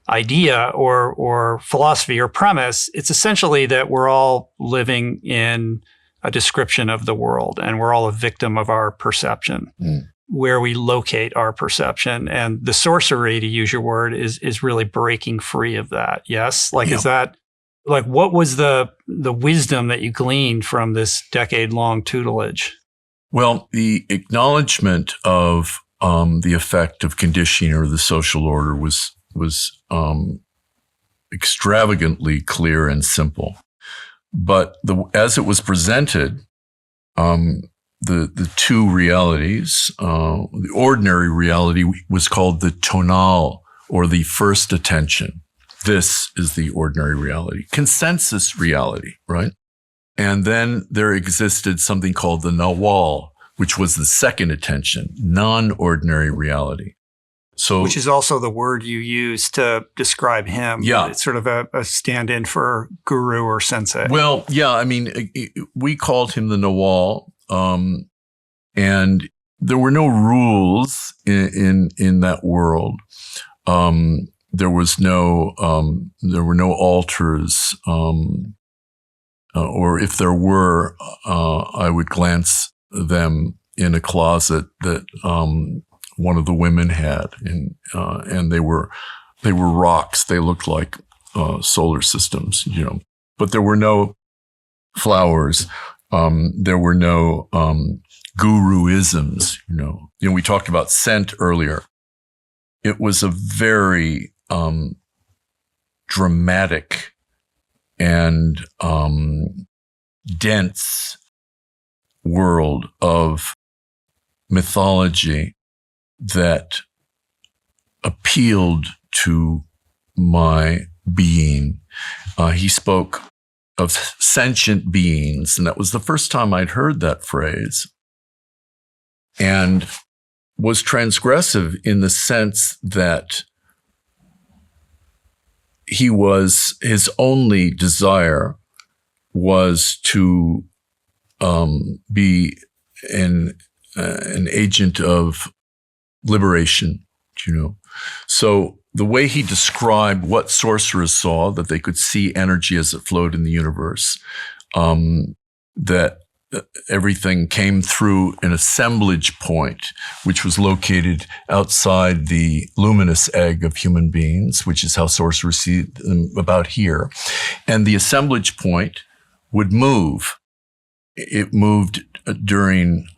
idea or philosophy or premise, it's essentially that we're all living in a description of the world, and we're all a victim of our perception, where we locate our perception. And the sorcery, to use your word, is really breaking free of that. Yes? Is that Like, what was the wisdom that you gleaned from this decade-long tutelage? Well, the acknowledgement of the effect of conditioning or the social order was extravagantly clear and simple. But as it was presented, the two realities, the ordinary reality was called the tonal, or the first attention. This is the ordinary reality, consensus reality, right? And then there existed something called the nawal, which was the second attention, non-ordinary reality. So, which is also the word you use to describe him. Yeah. It's sort of a stand-in for guru or sensei. Well, yeah, I mean, we called him the nawal, and there were no rules in that world. There were no altars, or if there were, I would glance them in a closet that one of the women had, and they were rocks. They looked like solar systems, But there were no flowers. There were no guruisms. We talked about scent earlier. It was a very dramatic and dense world of mythology that appealed to my being. He spoke of sentient beings, and that was the first time I'd heard that phrase, and was transgressive in the sense that his only desire was to be an agent of liberation, So the way he described what sorcerers saw, that they could see energy as it flowed in the universe, that everything came through an assemblage point, which was located outside the luminous egg of human beings, which is how sorcerers see them about here. And the assemblage point would move. It moved during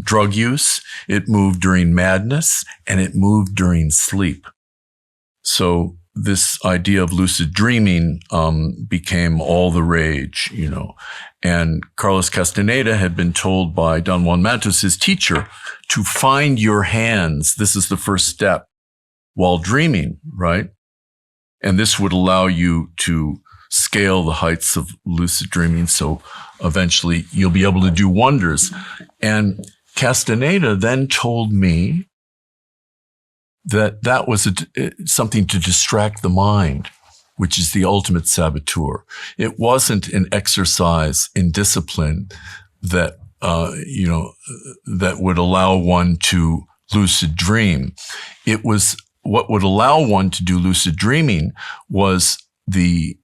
drug use, it moved during madness, and it moved during sleep. So this idea of lucid dreaming became all the rage, And Carlos Castaneda had been told by Don Juan Matos, his teacher, to find your hands. This is the first step while dreaming, right? And this would allow you to scale the heights of lucid dreaming. So eventually you'll be able to do wonders. And Castaneda then told me that was something to distract the mind, which is the ultimate saboteur. It wasn't an exercise in discipline that, that would allow one to lucid dream. It was what would allow one to do lucid dreaming was the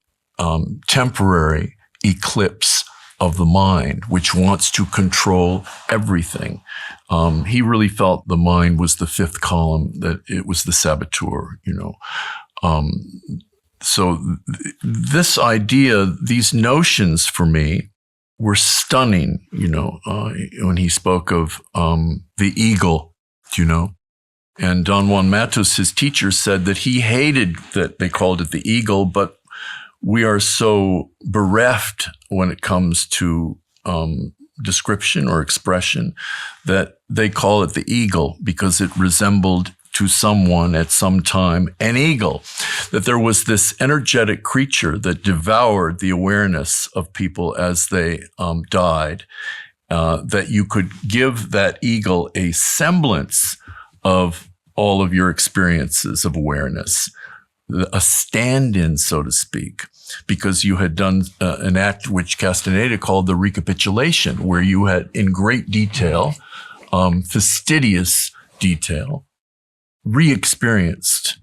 temporary eclipse of the mind, which wants to control everything. He really felt the mind was the fifth column, that it was the saboteur, So this idea, these notions for me were stunning, when he spoke of the eagle, And Don Juan Matos, his teacher, said that he hated that they called it the eagle, but we are so bereft when it comes to description or expression that they call it the eagle because it resembled to someone at some time an eagle, that there was this energetic creature that devoured the awareness of people as they died, that you could give that eagle a semblance of all of your experiences of awareness, a stand-in, so to speak, because you had done an act which Castaneda called the recapitulation, where you had, in great detail, fastidious detail, re-experienced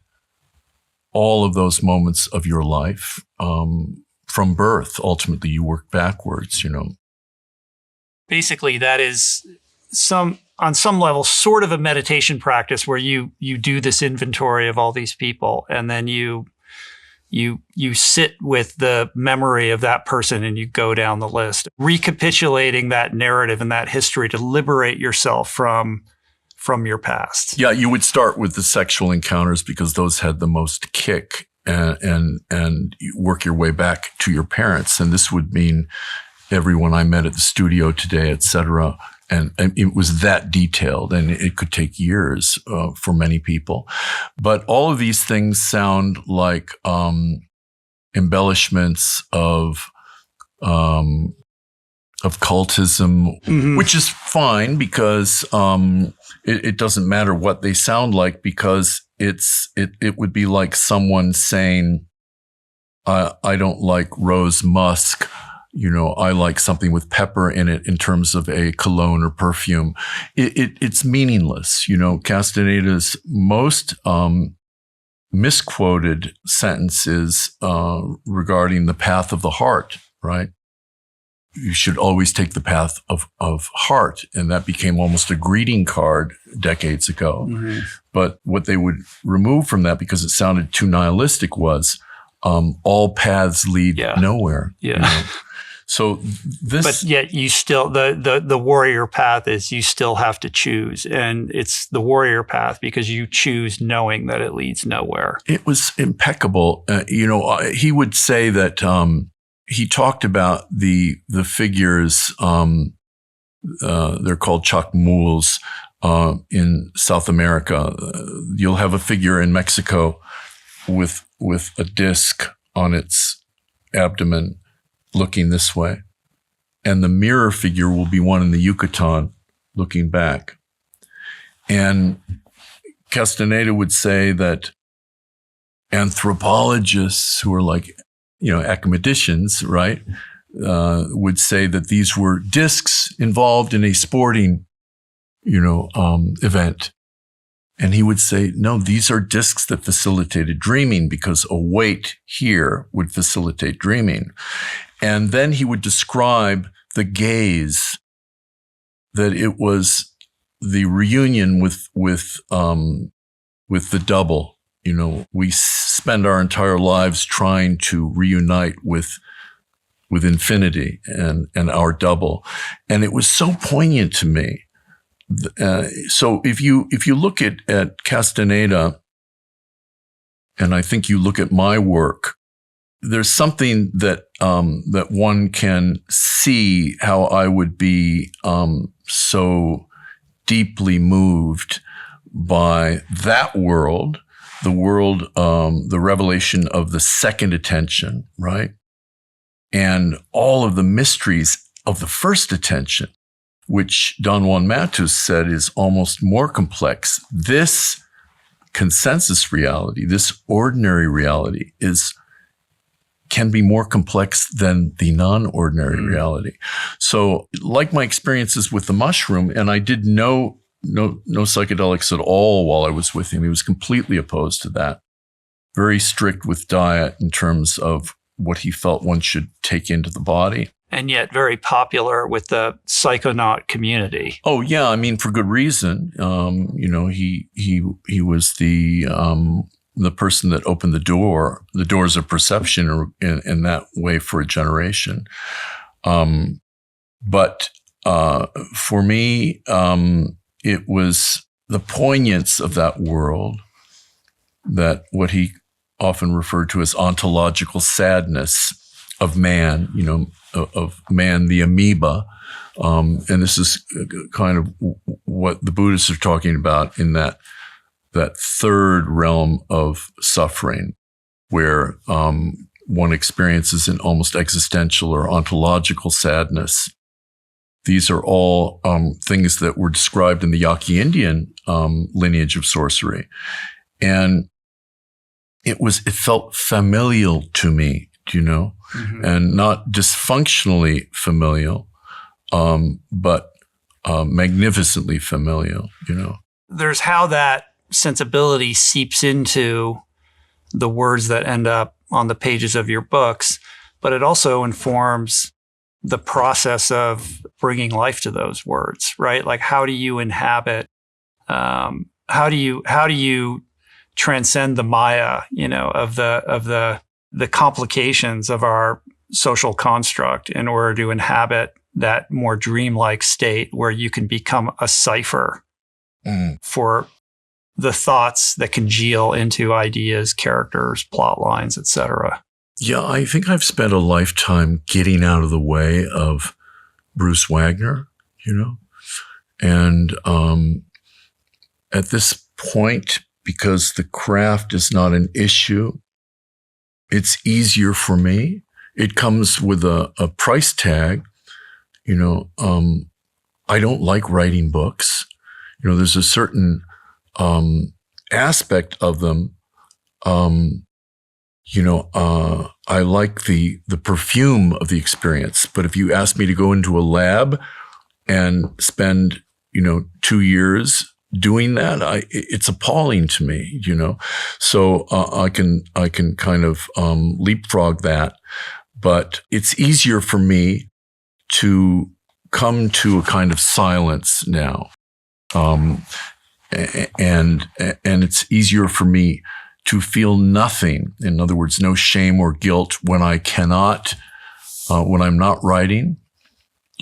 all of those moments of your life from birth. Ultimately, you work backwards, Basically, that is on some level, sort of a meditation practice where you do this inventory of all these people, and then you you sit with the memory of that person and you go down the list, recapitulating that narrative and that history to liberate yourself from your past. Yeah, you would start with the sexual encounters because those had the most kick, and you work your way back to your parents. And this would mean everyone I met at the studio today, et cetera. And it was that detailed, and it could take years for many people. But all of these things sound like embellishments of cultism, which is fine because it doesn't matter what they sound like, because it would be like someone saying, I don't like rose musk. I like something with pepper in it in terms of a cologne or perfume. It's meaningless. Castaneda's most misquoted sentence is regarding the path of the heart, right? You should always take the path of heart. And that became almost a greeting card decades ago. Mm-hmm. But what they would remove from that, because it sounded too nihilistic, was all paths lead nowhere. Yeah. So but yet you still, the warrior path is you still have to choose. And it's the warrior path because you choose knowing that it leads nowhere. It was impeccable. He would say that he talked about the figures, they're called chacmuls in South America. You'll have a figure in Mexico with a disc on its abdomen looking this way. And the mirror figure will be one in the Yucatan looking back. And Castaneda would say that anthropologists who are like, academicians, right, would say that these were discs involved in a sporting, event. And he would say, no, these are discs that facilitated dreaming because a weight here would facilitate dreaming. And then he would describe the gaze, that it was the reunion with the double. We spend our entire lives trying to reunite with infinity and our double. And it was so poignant to me. So if you look at Castaneda, and I think you look at my work, there's something that one can see how I would be so deeply moved by that world, the revelation of the second attention, right? And all of the mysteries of the first attention, which Don Juan Matus said is almost more complex. This consensus reality, this ordinary reality, can be more complex than the non-ordinary reality. So, like my experiences with the mushroom, and I did no psychedelics at all while I was with him. He was completely opposed to that. Very strict with diet in terms of what he felt one should take into the body. And yet very popular with the psychonaut community. Oh yeah, I mean for good reason. He was the person that opened the doors of perception in that way for a generation. But for me, it was the poignance of that world, that what he often referred to as ontological sadness of man, of man, the amoeba. And this is kind of what the Buddhists are talking about in that third realm of suffering, where one experiences an almost existential or ontological sadness. These are all things that were described in the Yaqui Indian lineage of sorcery. And it felt familial to me, and not dysfunctionally familial, but magnificently familial, There's how that sensibility seeps into the words that end up on the pages of your books, but it also informs the process of bringing life to those words, right? Like, how do you inhabit, how do you transcend the Maya, of the the complications of our social construct in order to inhabit that more dreamlike state where you can become a cipher for the thoughts that congeal into ideas, characters, plot lines, etc. Yeah, I think I've spent a lifetime getting out of the way of Bruce Wagner, and at this point, because the craft is not an issue, it's easier for me. It comes with a price tag. I don't like writing books. There's a certain aspect of them. I like the perfume of the experience. But if you ask me to go into a lab and spend, 2 years doing that, it's appalling to me, So I can kind of leapfrog that. But it's easier for me to come to a kind of silence now. And it's easier for me to feel nothing. In other words, no shame or guilt when I cannot, when I'm not writing.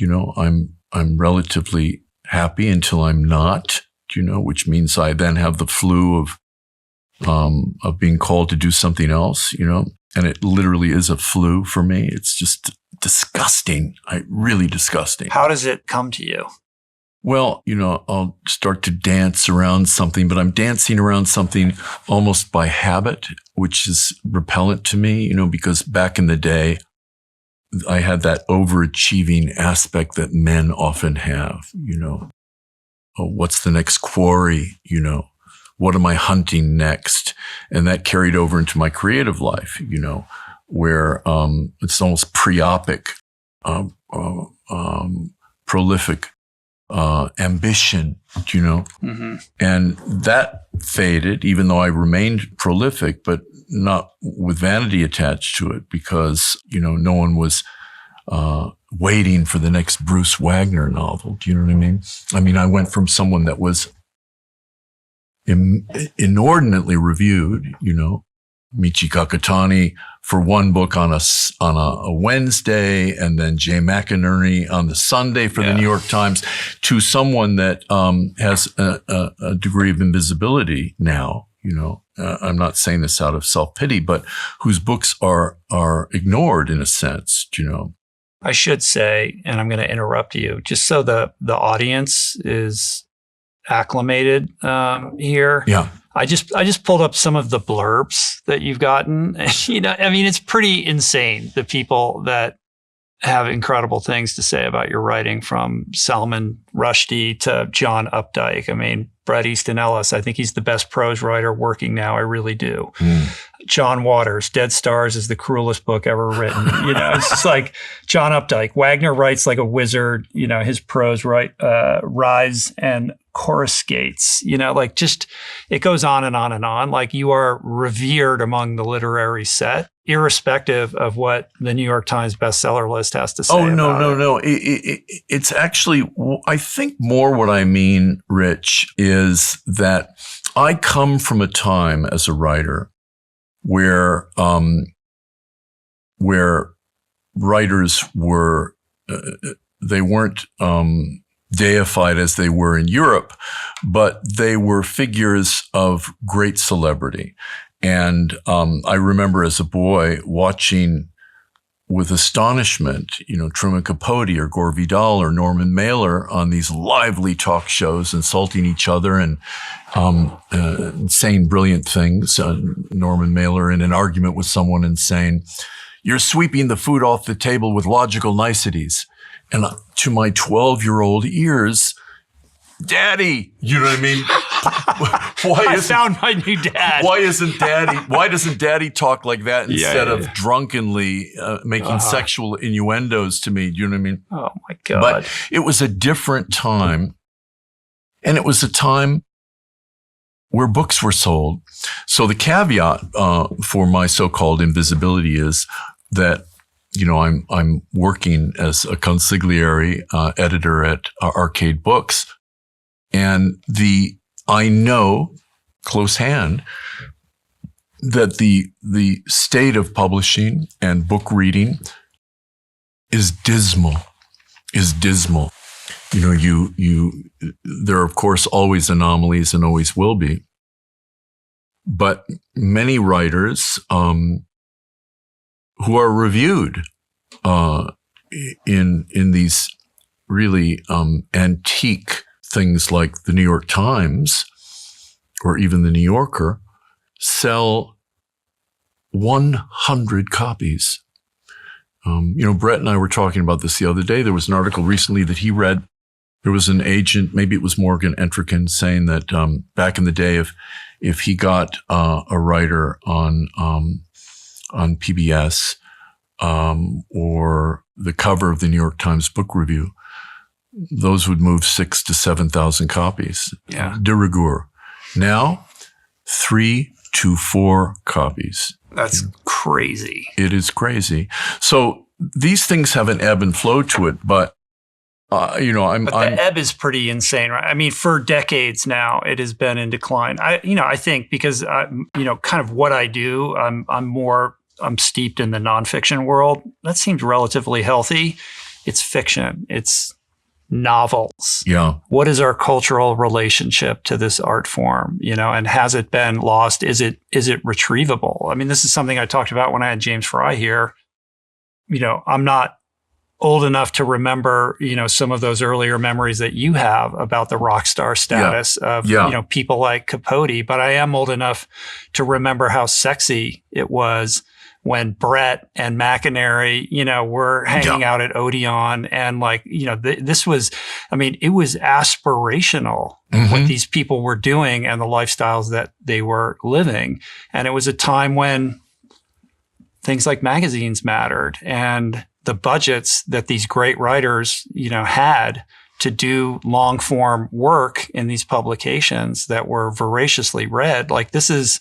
I'm relatively happy until I'm not, which means I then have the flu of being called to do something else, and it literally is a flu for me. It's just disgusting. Really disgusting. How does it come to you? Well, I'll start to dance around something, but I'm dancing around something almost by habit, which is repellent to me, because back in the day, I had that overachieving aspect that men often have, Oh, what's the next quarry? What am I hunting next? And that carried over into my creative life, where it's almost preopic, prolific ambition, Mm-hmm. And that faded, even though I remained prolific, but not with vanity attached to it, because, no one was waiting for the next Bruce Wagner novel. Do you know what I mean? I went from someone that was inordinately reviewed, Michi Kakatani for one book on a Wednesday, and then Jay McInerney on the Sunday for the New York Times, to someone that has a degree of invisibility now. I'm not saying this out of self-pity, but whose books are ignored in a sense. I should say, and I'm going to interrupt you, just so the audience is acclimated here. Yeah. I just pulled up some of the blurbs that you've gotten. It's pretty insane, the people that have incredible things to say about your writing, from Salman Rushdie to John Updike. Bret Easton Ellis, I think he's the best prose writer working now. I really do. John Waters, Dead Stars is the cruelest book ever written. It's just like John Updike. Wagner writes like a wizard. His prose rise and coruscates. It goes on and on and on. Like, you are revered among the literary set, irrespective of what the New York Times bestseller list has to say. Oh, no. It's actually, I think more what I mean, Rich, is that I come from a time as a writer where writers were, they weren't deified as they were in Europe, but they were figures of great celebrity. And I remember as a boy watching with astonishment, Truman Capote or Gore Vidal or Norman Mailer on these lively talk shows, insulting each other and saying brilliant things. Norman Mailer in an argument with someone and saying, "You're sweeping the food off the table with logical niceties." And to my 12-year-old ears, "Daddy," you know what I mean? I found my new dad. Why doesn't Daddy talk like that instead of drunkenly making sexual innuendos to me? Do you know what I mean? Oh my God. But it was a different time. And it was a time where books were sold. So the caveat for my so-called invisibility is that, I'm working as a consigliere editor at Arcade Books. And I know close hand that the state of publishing and book reading is dismal. You know, there are of course always anomalies and always will be, but many writers who are reviewed in these really antique things like the New York Times or even the New Yorker sell 100 copies. You know, Brett and I were talking about this the other day. There was an article recently that he read. There was an agent, maybe it was Morgan Entrekin, saying that back in the day, if he got a writer on PBS or the cover of the New York Times Book Review, those would move 6,000 to 7,000 copies. Yeah. De rigueur. Now, 3 to 4 copies. That's crazy. It is crazy. So these things have an ebb and flow to it, but you know, But the ebb is pretty insane, right? I mean, for decades now, it has been in decline. I think because you know, kind of what I do, I'm steeped in the nonfiction world. That seems relatively healthy. It's fiction. It's novels. yeah. What is our cultural relationship to this art form? You know, and has it been lost? Is it retrievable? I mean, this is something I talked about when I had James Fry here. You know, I'm not old enough to remember, you know, some of those earlier memories that you have about the rock star status of, you know, people like Capote, but I am old enough to remember how sexy it was when Brett and McInerney, you know, were hanging out at Odeon and like, you know, this was, I mean, it was aspirational what these people were doing and the lifestyles that they were living. And it was a time when things like magazines mattered and the budgets that these great writers, you know, had to do long form work in these publications that were voraciously read. Like this is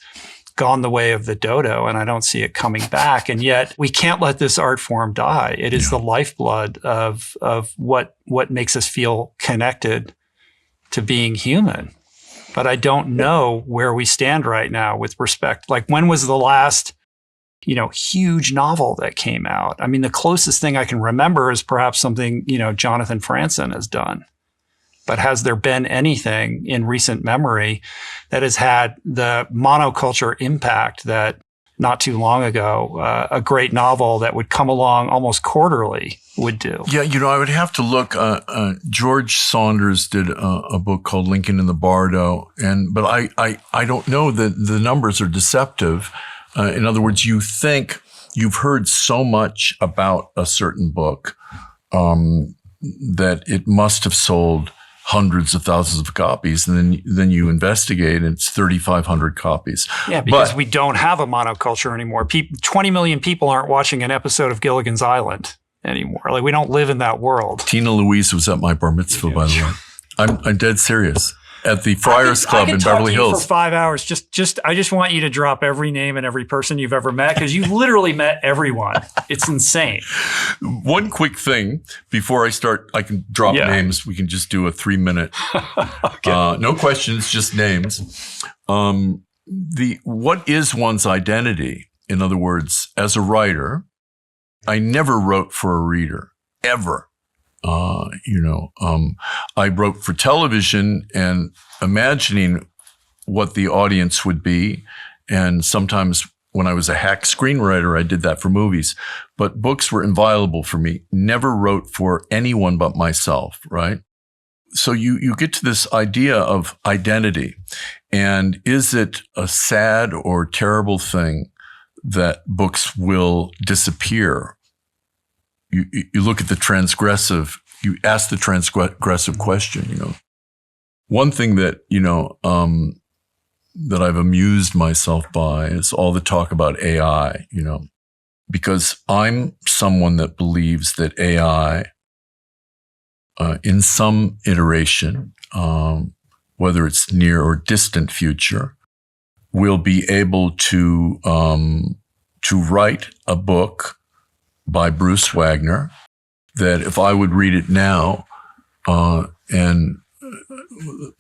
gone the way of the dodo and I don't see it coming back. And yet we can't let this art form die. It is the lifeblood of what makes us feel connected to being human. But I don't know where we stand right now with respect. Like when was the last, you know, huge novel that came out? I mean, the closest thing I can remember is perhaps something, you know, Jonathan Franzen has done. But has there been anything in recent memory that has had the monoculture impact that not too long ago, a great novel that would come along almost quarterly would do? Yeah, you know, I would have to look. George Saunders did a book called Lincoln in the Bardo, but I don't know that the numbers are deceptive. In other words, you think you've heard so much about a certain book that it must have sold hundreds of thousands of copies, and then you investigate, and it's 3,500 copies. Yeah, because we don't have a monoculture anymore. 20 million people aren't watching an episode of Gilligan's Island anymore. Like we don't live in that world. Tina Louise was at my bar mitzvah, by the way. I'm dead serious. At the Friars Club in Beverly Hills. For 5 hours. I just want you to drop every name and every person you've ever met because you've literally met everyone. It's insane. One quick thing before I start, I can drop names. We can just do a 3-minute. Okay. No questions, just names. What is one's identity? In other words, as a writer, I never wrote for a reader, ever. I wrote for television and imagining what the audience would be. And sometimes when I was a hack screenwriter, I did that for movies. But books were inviolable for me. Never wrote for anyone but myself, right? So you get to this idea of identity. And is it a sad or terrible thing that books will disappear? You look at the transgressive, you ask the transgressive question, you know. One thing that, that I've amused myself by is all the talk about AI, because I'm someone that believes that AI, in some iteration, whether it's near or distant future, will be able to write a book by Bruce Wagner, that if I would read it now, and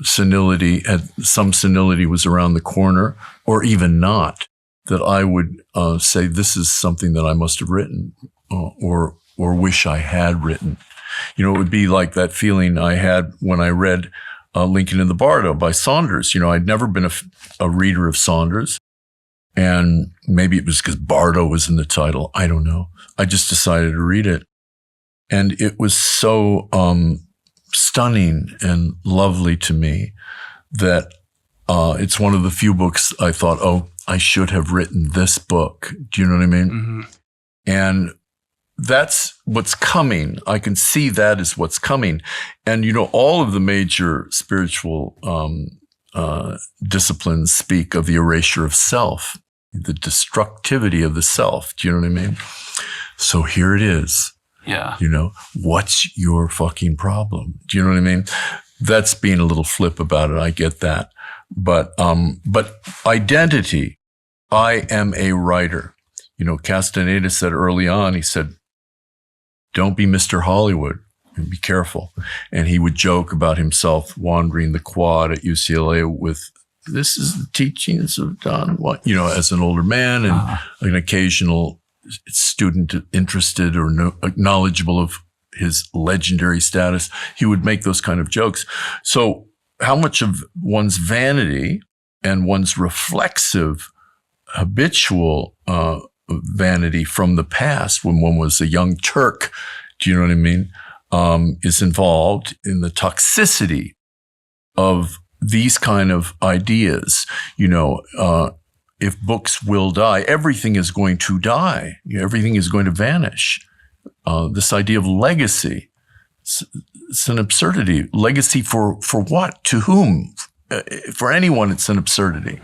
some senility was around the corner, or even not, that I would say this is something that I must have written or wish I had written. It would be like that feeling I had when I read Lincoln in the Bardo by Saunders. I'd never been a reader of Saunders. And maybe it was because Bardo was in the title. I don't know. I just decided to read it. And it was so stunning and lovely to me that it's one of the few books I thought, oh, I should have written this book. Do you know what I mean? Mm-hmm. And that's what's coming. I can see that is what's coming. And, all of the major spiritual disciplines speak of the erasure of self, the destructivity of the self. Do you know what I mean? So here it is. Yeah. What's your fucking problem? Do you know what I mean? That's being a little flip about it. I get that. But identity, I am a writer. Castaneda said early on, he said, don't be Mr. Hollywood and be careful. And he would joke about himself wandering the quad at UCLA with, this is the teachings of Don Juan, as an older man and an occasional student interested or knowledgeable of his legendary status. He would make those kind of jokes. So how much of one's vanity and one's reflexive, habitual vanity from the past when one was a young Turk, do you know what I mean, is involved in the toxicity of these kind of ideas. If books will die, everything is going to die. Everything is going to vanish. This idea of legacy, it's an absurdity. Legacy for what? To whom? For anyone, it's an absurdity.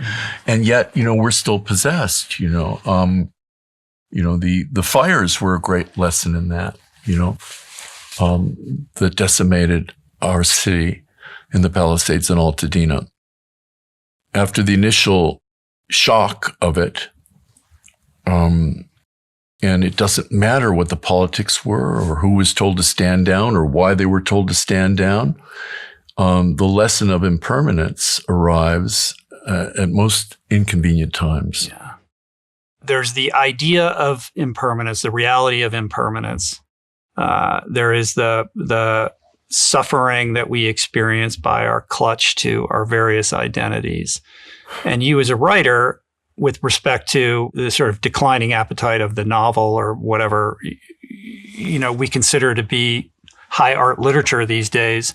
And yet, we're still possessed, the fires were a great lesson in that, that decimated our city in the Palisades in Altadena. After the initial shock of it, and it doesn't matter what the politics were or who was told to stand down or why they were told to stand down. The lesson of impermanence arrives at most inconvenient times. Yeah. There's the idea of impermanence, the reality of impermanence. There is the suffering that we experience by our clutch to our various identities. And you as a writer, with respect to the sort of declining appetite of the novel or whatever, we consider to be high art literature these days.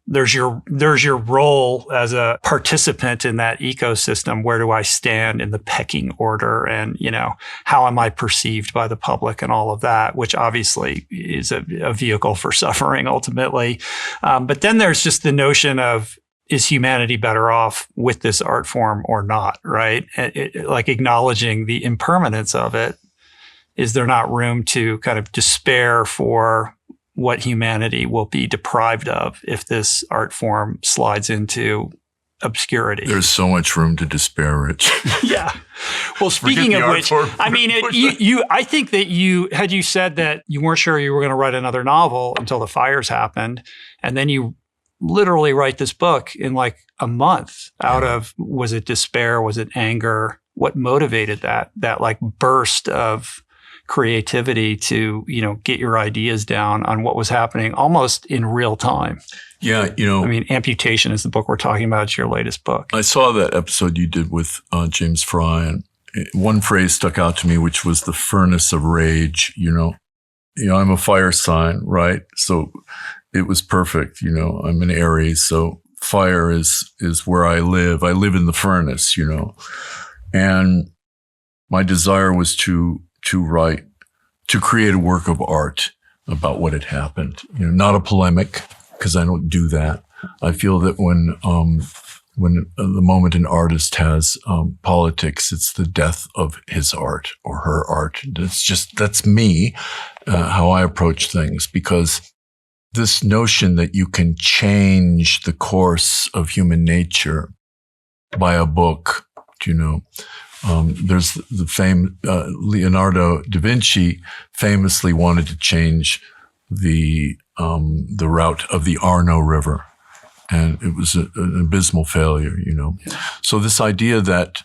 There's your role as a participant in that ecosystem. Where do I stand in the pecking order? And, how am I perceived by the public and all of that, which obviously is a vehicle for suffering ultimately. But then there's just the notion of, is humanity better off with this art form or not, right? Like acknowledging the impermanence of it. Is there not room to kind of despair for what humanity will be deprived of if this art form slides into obscurity? There's so much room to despair, Rich. Yeah. Well, speaking of which, I mean, I think that had you said that you weren't sure you were going to write another novel until the fires happened, and then you literally write this book in like a month out of, was it despair? Was it anger? What motivated that like burst of creativity to, get your ideas down on what was happening almost in real time? Yeah. Amputation is the book we're talking about. It's your latest book. I saw that episode you did with James Fry, and one phrase stuck out to me, which was the furnace of rage. I'm a fire sign, right? So it was perfect. I'm an Aries, so fire is where I live. I live in the furnace, and my desire was to write, to create a work of art about what had happened. Not a polemic, because I don't do that. I feel that when the moment an artist has politics, it's the death of his art or her art. That's me, how I approach things, because this notion that you can change the course of human nature by a book, there's the fame, Leonardo da Vinci famously wanted to change the route of the Arno River, and it was an abysmal failure, So this idea that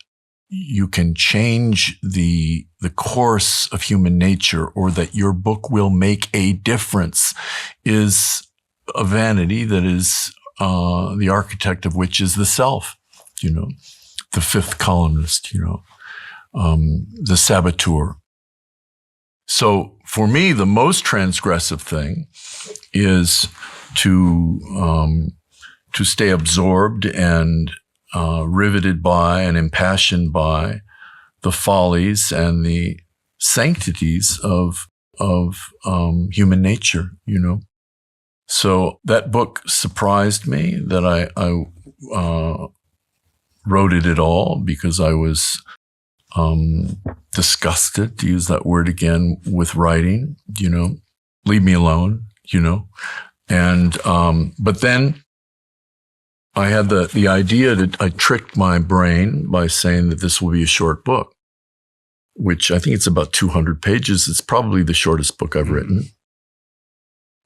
you can change the course of human nature, or that your book will make a difference, is a vanity that is the architect of which is the self, the fifth columnist, the saboteur. So for me, the most transgressive thing is to stay absorbed and riveted by and impassioned by the follies and the sanctities of human nature, So that book surprised me that I wrote it at all, because I was disgusted, to use that word again, with writing, leave me alone, And, but then I had the idea that I tricked my brain by saying that this will be a short book, which I think it's about 200 pages. It's probably the shortest book I've written.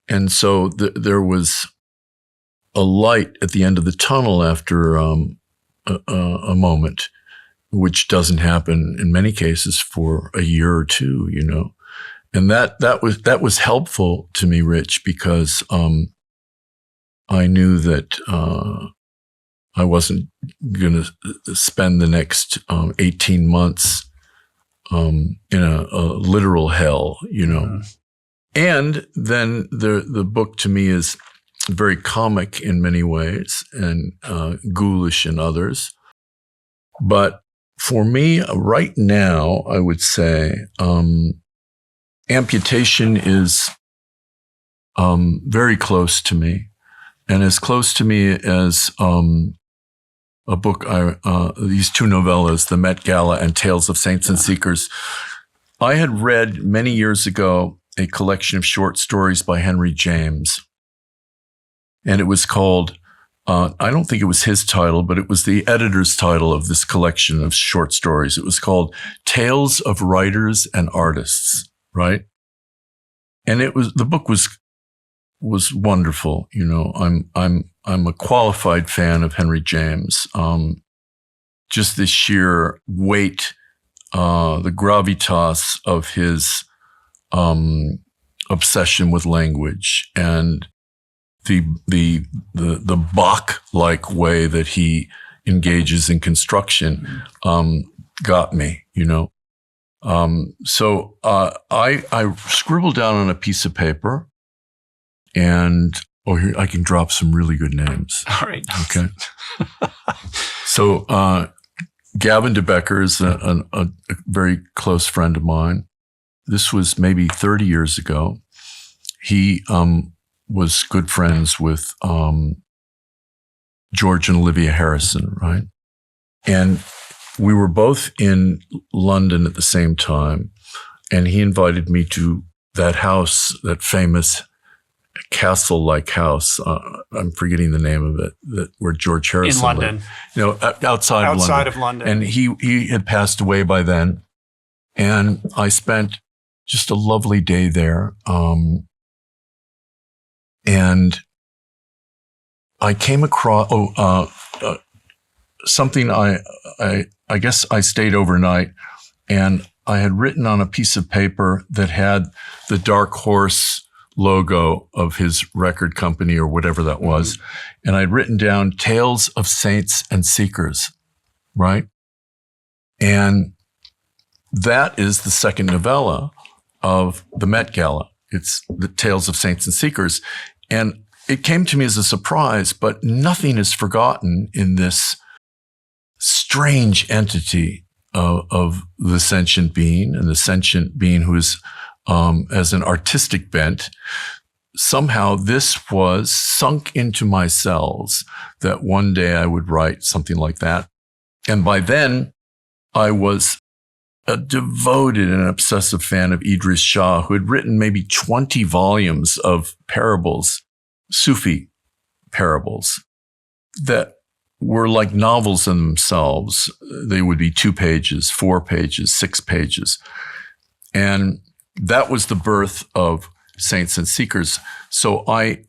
And so there was a light at the end of the tunnel after a moment, which doesn't happen in many cases for a year or two, And that was helpful to me, Rich, because I knew that I wasn't going to spend the next 18 months in a literal hell, And then the book to me is very comic in many ways and ghoulish in others. But for me, right now, I would say Amputation is very close to me, and as close to me as a book, these two novellas, The Met Gala and Tales of Saints and Seekers. I had read many years ago a collection of short stories by Henry James, and it was called, I don't think it was his title, but it was the editor's title of this collection of short stories. It was called Tales of Writers and Artists, right? And the book was wonderful. I'm a qualified fan of Henry James. Just the sheer weight, the gravitas of his obsession with language, and the Bach-like way that he engages in construction got me, So I scribbled down on a piece of paper, and here I can drop some really good names. All right. Okay. So Gavin de Becker is a very close friend of mine. This was maybe 30 years ago. He was good friends with George and Olivia Harrison, right? And we were both in London at the same time, and he invited me to that house, that famous castle-like house. I'm forgetting the name of it, where George Harrison in London, lived. Outside of London. And he had passed away by then, and I spent just a lovely day there. And I came across something. I guess I stayed overnight, and I had written on a piece of paper that had the Dark Horse logo of his record company or whatever that was. Mm-hmm. And I'd written down Tales of Saints and Seekers, right? And that is the second novella of the Met Gala. It's the Tales of Saints and Seekers. And it came to me as a surprise, but nothing is forgotten in this strange entity of the sentient being, and the sentient being who is as an artistic bent. Somehow this was sunk into my cells that one day I would write something like that. And by then, I was a devoted and obsessive fan of Idris Shah, who had written maybe 20 volumes of parables, Sufi parables, that were like novels in themselves. They would be 2 pages, 4 pages, 6 pages. And that was the birth of Saints and Seekers. So I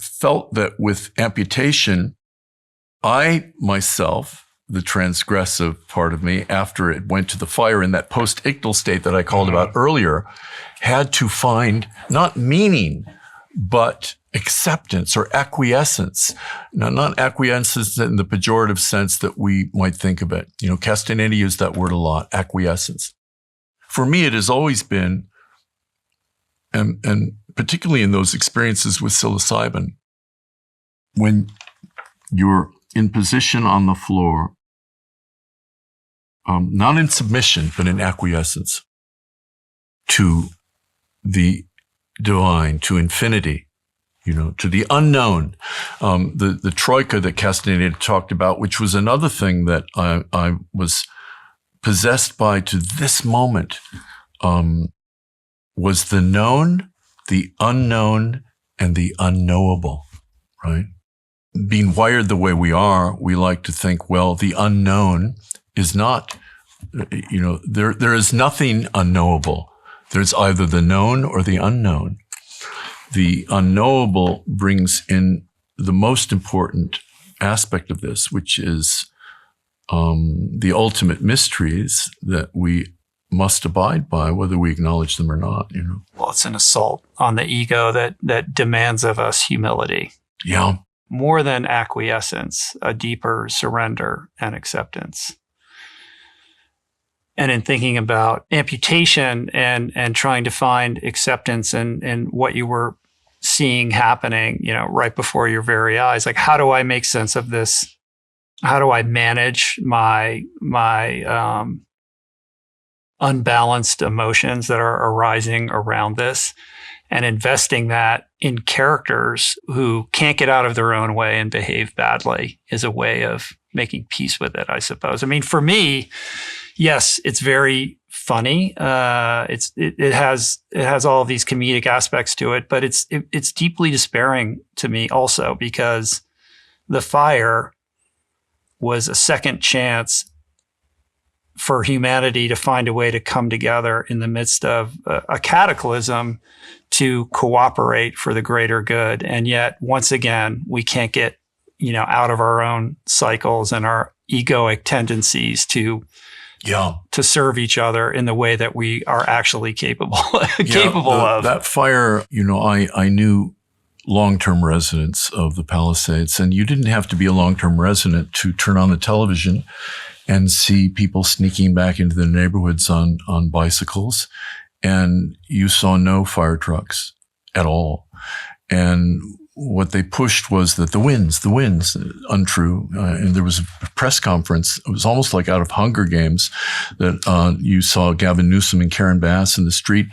felt that with Amputation, I myself the transgressive part of me, after it went to the fire in that post-ictal state that I called about earlier, had to find not meaning, but acceptance or acquiescence. Now, not acquiescence in the pejorative sense that we might think of it. Castaneda used that word a lot, acquiescence. For me, it has always been, and particularly in those experiences with psilocybin, when you're in position on the floor, not in submission, but in acquiescence to the divine, to infinity, to the unknown. The troika that Castaneda talked about, which was another thing that I was possessed by to this moment, was the known, the unknown, and the unknowable, right? Being wired the way we are, we like to think, well, the unknown is not, there is nothing unknowable. There's either the known or the unknown. The unknowable brings in the most important aspect of this, which is the ultimate mysteries that we must abide by, whether we acknowledge them or not. Well, it's an assault on the ego that demands of us humility. Yeah. More than acquiescence, a deeper surrender and acceptance. And in thinking about amputation and trying to find acceptance in what you were seeing happening, right before your very eyes, like, how do I make sense of this? How do I manage my unbalanced emotions that are arising around this, and investing that in characters who can't get out of their own way and behave badly is a way of making peace with it, I suppose. I mean, for me, yes, it's very funny. It has all of these comedic aspects to it, but it's deeply despairing to me also, because the fire was a second chance for humanity to find a way to come together in the midst of a cataclysm to cooperate for the greater good. And yet, once again, we can't get, out of our own cycles and our egoic tendencies to serve each other in the way that we are actually capable of. That fire, I knew long-term residents of the Palisades, and you didn't have to be a long-term resident to turn on the television and see people sneaking back into the neighborhoods on bicycles. And you saw no fire trucks at all. And what they pushed was that the winds, untrue. And there was a press conference. It was almost like out of Hunger Games that you saw Gavin Newsom and Karen Bass in the street.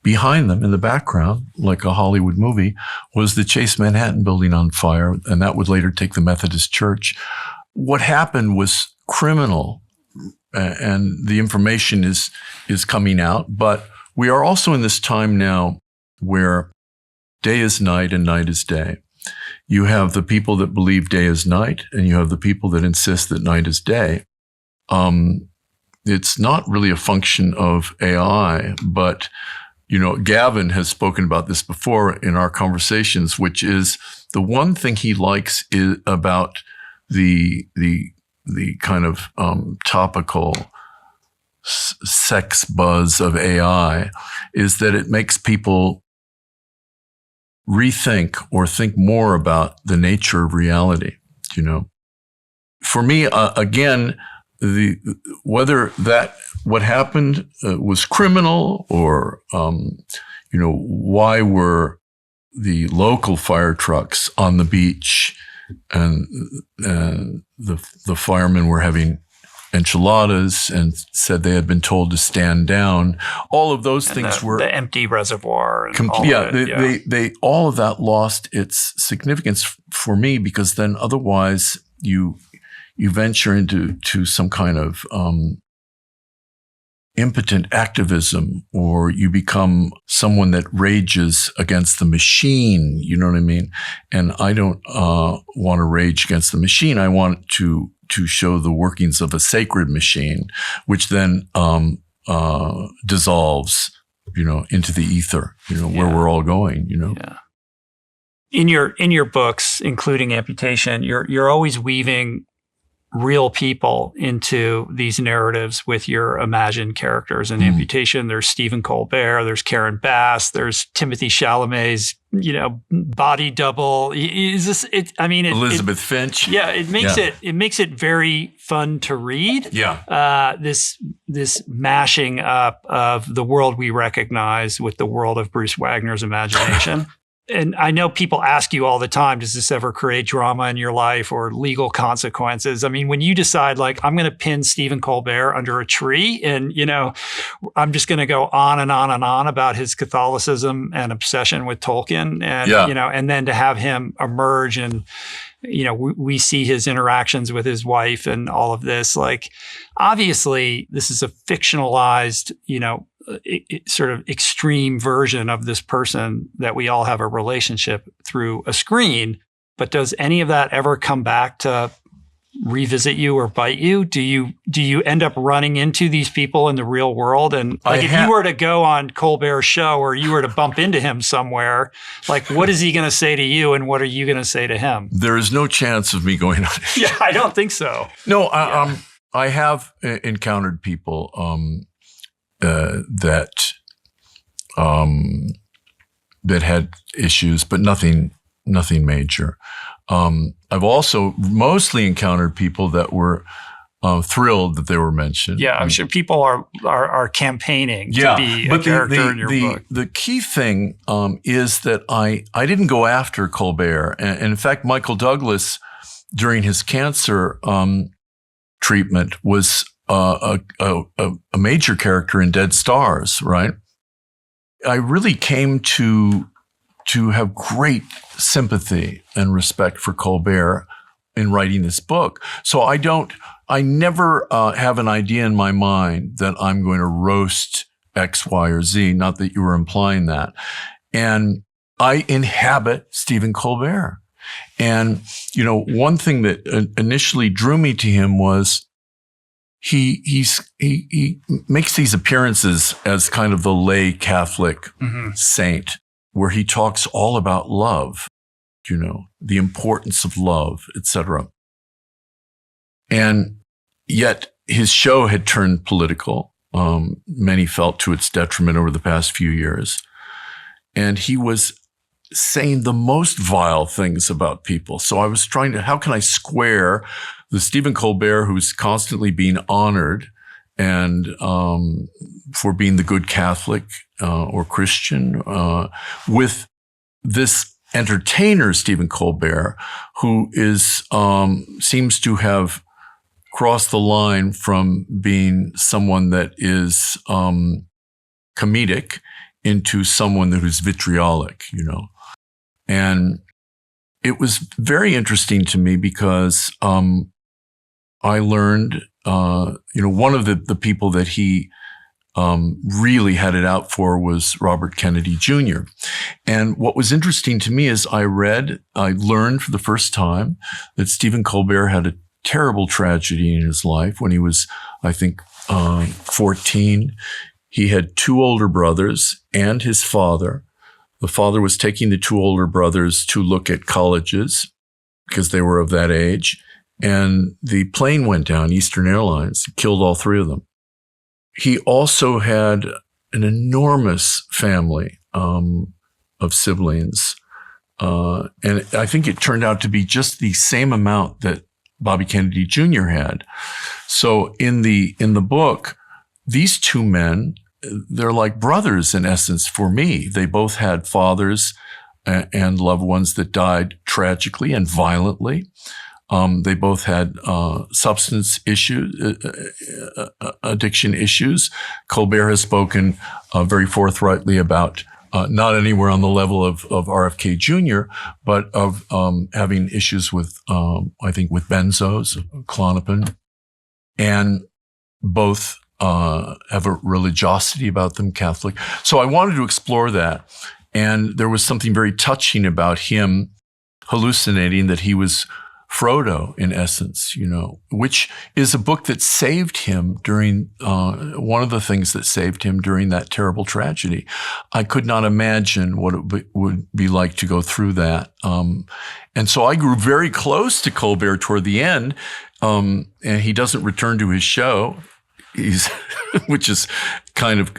Behind them in the background, like a Hollywood movie, was the Chase Manhattan building on fire. And that would later take the Methodist Church. What happened was criminal, and the information is coming out. But we are also in this time now where day is night and night is day. You have the people that believe day is night, and you have the people that insist that night is day. It's not really a function of AI, but Gavin has spoken about this before in our conversations, which is the one thing he likes is about the kind of topical sex buzz of AI is that it makes people rethink or think more about the nature of reality. For me, again, whether what happened was criminal or why were the local fire trucks on the beach and the firemen were having enchiladas and said they had been told to stand down. All of those things were the empty reservoir. And they all of that lost its significance for me, because then otherwise you venture into some kind of impotent activism, or you become someone that rages against the machine. You know what I mean? And I don't want to rage against the machine. I want to show the workings of a sacred machine, which then dissolves, into the ether, where we're all going, Yeah. In your books, including Amputation, you're always weaving real people into these narratives with your imagined characters. In Amputation, there's Stephen Colbert, there's Karen Bass, there's Timothy Chalamet's, body double. Elizabeth Finch. Yeah, it makes it very fun to read. Yeah. This mashing up of the world we recognize with the world of Bruce Wagner's imagination. And I know people ask you all the time, does this ever create drama in your life or legal consequences? I mean, when you decide, like, I'm going to pin Stephen Colbert under a tree and, I'm just going to go on and on and on about his Catholicism and obsession with Tolkien and, and then to have him emerge and, we see his interactions with his wife and all of this, like, obviously this is a fictionalized, sort of extreme version of this person that we all have a relationship through a screen. But does any of that ever come back to revisit you or bite you? Do you end up running into these people in the real world? And like, if you were to go on Colbert's show or you were to bump into him somewhere, like, what is he going to say to you and what are you going to say to him? There is no chance of me going on. Yeah, I don't think so. No, I have encountered people that had issues, but nothing major. I've also mostly encountered people that were thrilled that they were mentioned. Yeah, I'm sure people are campaigning to be a character in your book. The key thing is that I didn't go after Colbert. And in fact, Michael Douglas, during his cancer treatment, was a major character in Dead Stars, right? I really came to have great sympathy and respect for Colbert in writing this book. So I never have an idea in my mind that I'm going to roast X, Y, or Z. Not that you were implying that. And I inhabit Stephen Colbert. And, one thing that initially drew me to him was he makes these appearances as kind of the lay Catholic saint, where he talks all about love, the importance of love, etc. And yet his show had turned political. Many felt to its detriment over the past few years. And he was saying the most vile things about people. So I was how can I square the Stephen Colbert who's constantly being honored and for being the good Catholic or Christian with this entertainer, Stephen Colbert, who seems to have crossed the line from being someone that is comedic into someone who's vitriolic, And it was very interesting to me because I learned, one of the people that he really had it out for was Robert Kennedy Jr. And what was interesting to me is I learned for the first time that Stephen Colbert had a terrible tragedy in his life when he was, I think, 14. He had two older brothers and his father. The father was taking the two older brothers to look at colleges because they were of that age. And the plane went down, Eastern Airlines, killed all three of them. He also had an enormous family of siblings. And I think it turned out to be just the same amount that Bobby Kennedy Jr. had. So in the book, these two men, they're like brothers in essence for me. They both had fathers and loved ones that died tragically and violently. They both had substance issues, addiction issues. Colbert has spoken very forthrightly about not anywhere on the level of RFK Jr., but of having issues with, I think, with benzos, Klonopin, and both have a religiosity about them, Catholic. So I wanted to explore that. And there was something very touching about him hallucinating that he was Frodo, in essence, which is a book that saved him during, one of the things that saved him during that terrible tragedy. I could not imagine what it would be like to go through that. And so I grew very close to Colbert toward the end, and he doesn't return to his show. Which is kind of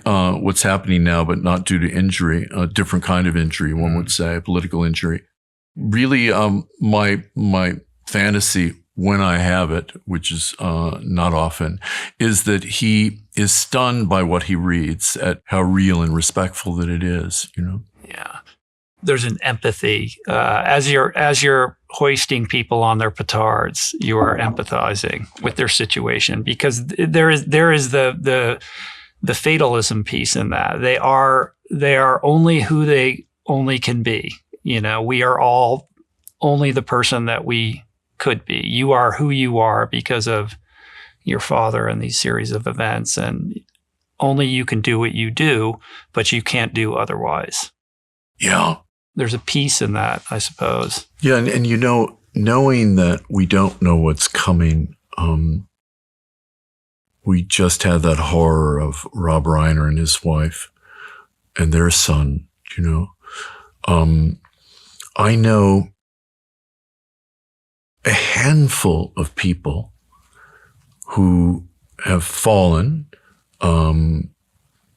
what's happening now, but not due to injury, a different kind of injury, one would say, a political injury. Really, my fantasy, when I have it, which is not often, is that he is stunned by what he reads, at how real and respectful that it is. Yeah. There's an empathy as you're hoisting people on their petards. You are empathizing with their situation, because there is the fatalism piece in that. They are only who they only can be. We are all only the person that we could be. You are who you are because of your father and these series of events, and only you can do what you do, but you can't do otherwise. Yeah. There's a peace in that, I suppose. Yeah, and knowing that we don't know what's coming, we just had that horror of Rob Reiner and his wife and their son, I know a handful of people who have fallen,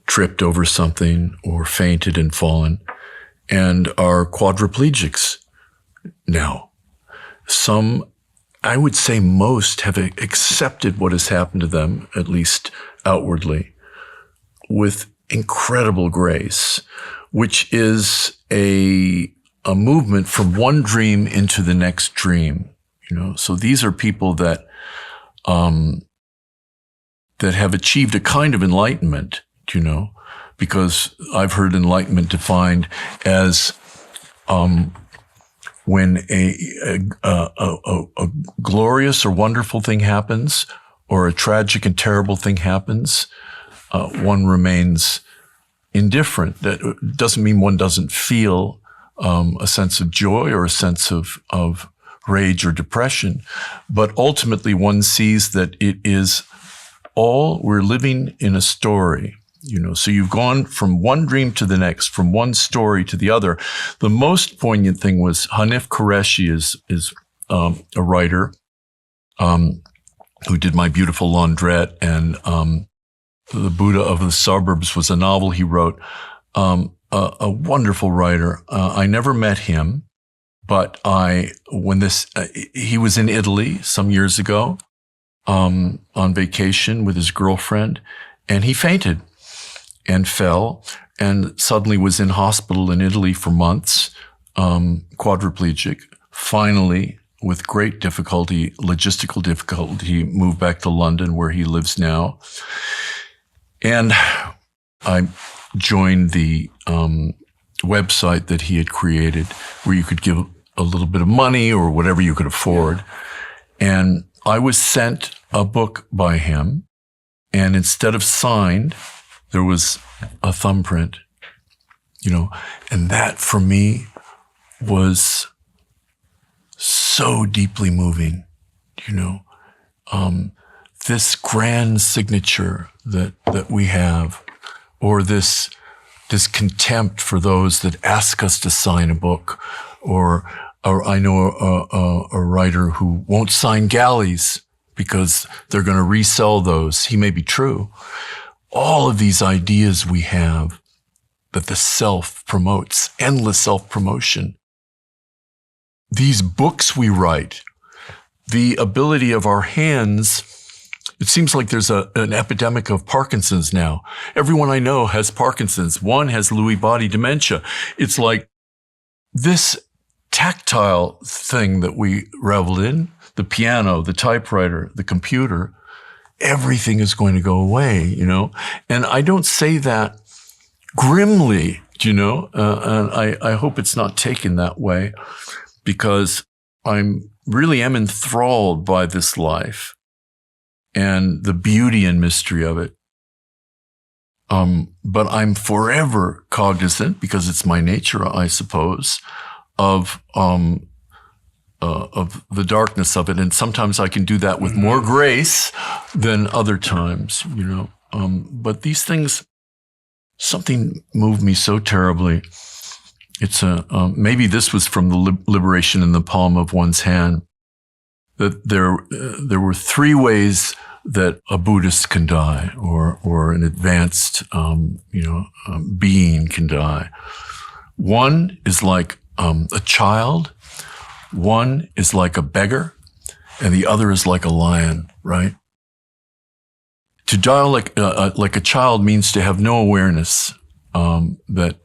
tripped over something or fainted and fallen, and are quadriplegics now. Some, I would say most, have accepted what has happened to them, at least outwardly, with incredible grace, which is a movement from one dream into the next dream. So these are people that have achieved a kind of enlightenment, because I've heard enlightenment defined as when a glorious or wonderful thing happens, or a tragic and terrible thing happens, one remains indifferent. That doesn't mean one doesn't feel a sense of joy or a sense of rage or depression, but ultimately one sees that it is all, we're living in a story. So you've gone from one dream to the next, from one story to the other. The most poignant thing was Hanif Qureshi is a writer who did My Beautiful Laundrette, and The Buddha of the Suburbs was a novel he wrote. A wonderful writer. I never met him, but he was in Italy some years ago on vacation with his girlfriend, and he fainted and fell, and suddenly was in hospital in Italy for months, quadriplegic. Finally, with great difficulty, logistical difficulty, moved back to London, where he lives now. And I joined the website that he had created, where you could give a little bit of money or whatever you could afford. And I was sent a book by him, and instead of signed, there was a thumbprint, and that for me was so deeply moving, this grand signature that we have, or this contempt for those that ask us to sign a book, or I know a writer who won't sign galleys because they're going to resell those. He may be true. All of these ideas we have that the self promotes, endless self-promotion. These books we write, the ability of our hands. It seems like there's an epidemic of Parkinson's now. Everyone I know has Parkinson's. One has Lewy body dementia. It's like this tactile thing that we reveled in, the piano, the typewriter, the computer, everything is going to go away, And I don't say that grimly, and I hope it's not taken that way, because I'm really am enthralled by this life and the beauty and mystery of it. But I'm forever cognizant, because it's my nature, I suppose, of of the darkness of it. And sometimes I can do that with more grace than other times, you know. But these things, something moved me so terribly. It's maybe this was from the liberation in the palm of one's hand, that there were three ways that a Buddhist can die, or an advanced, being can die. One is like a child, one is like a beggar, and the other is like a lion, right? To die like a child means to have no awareness that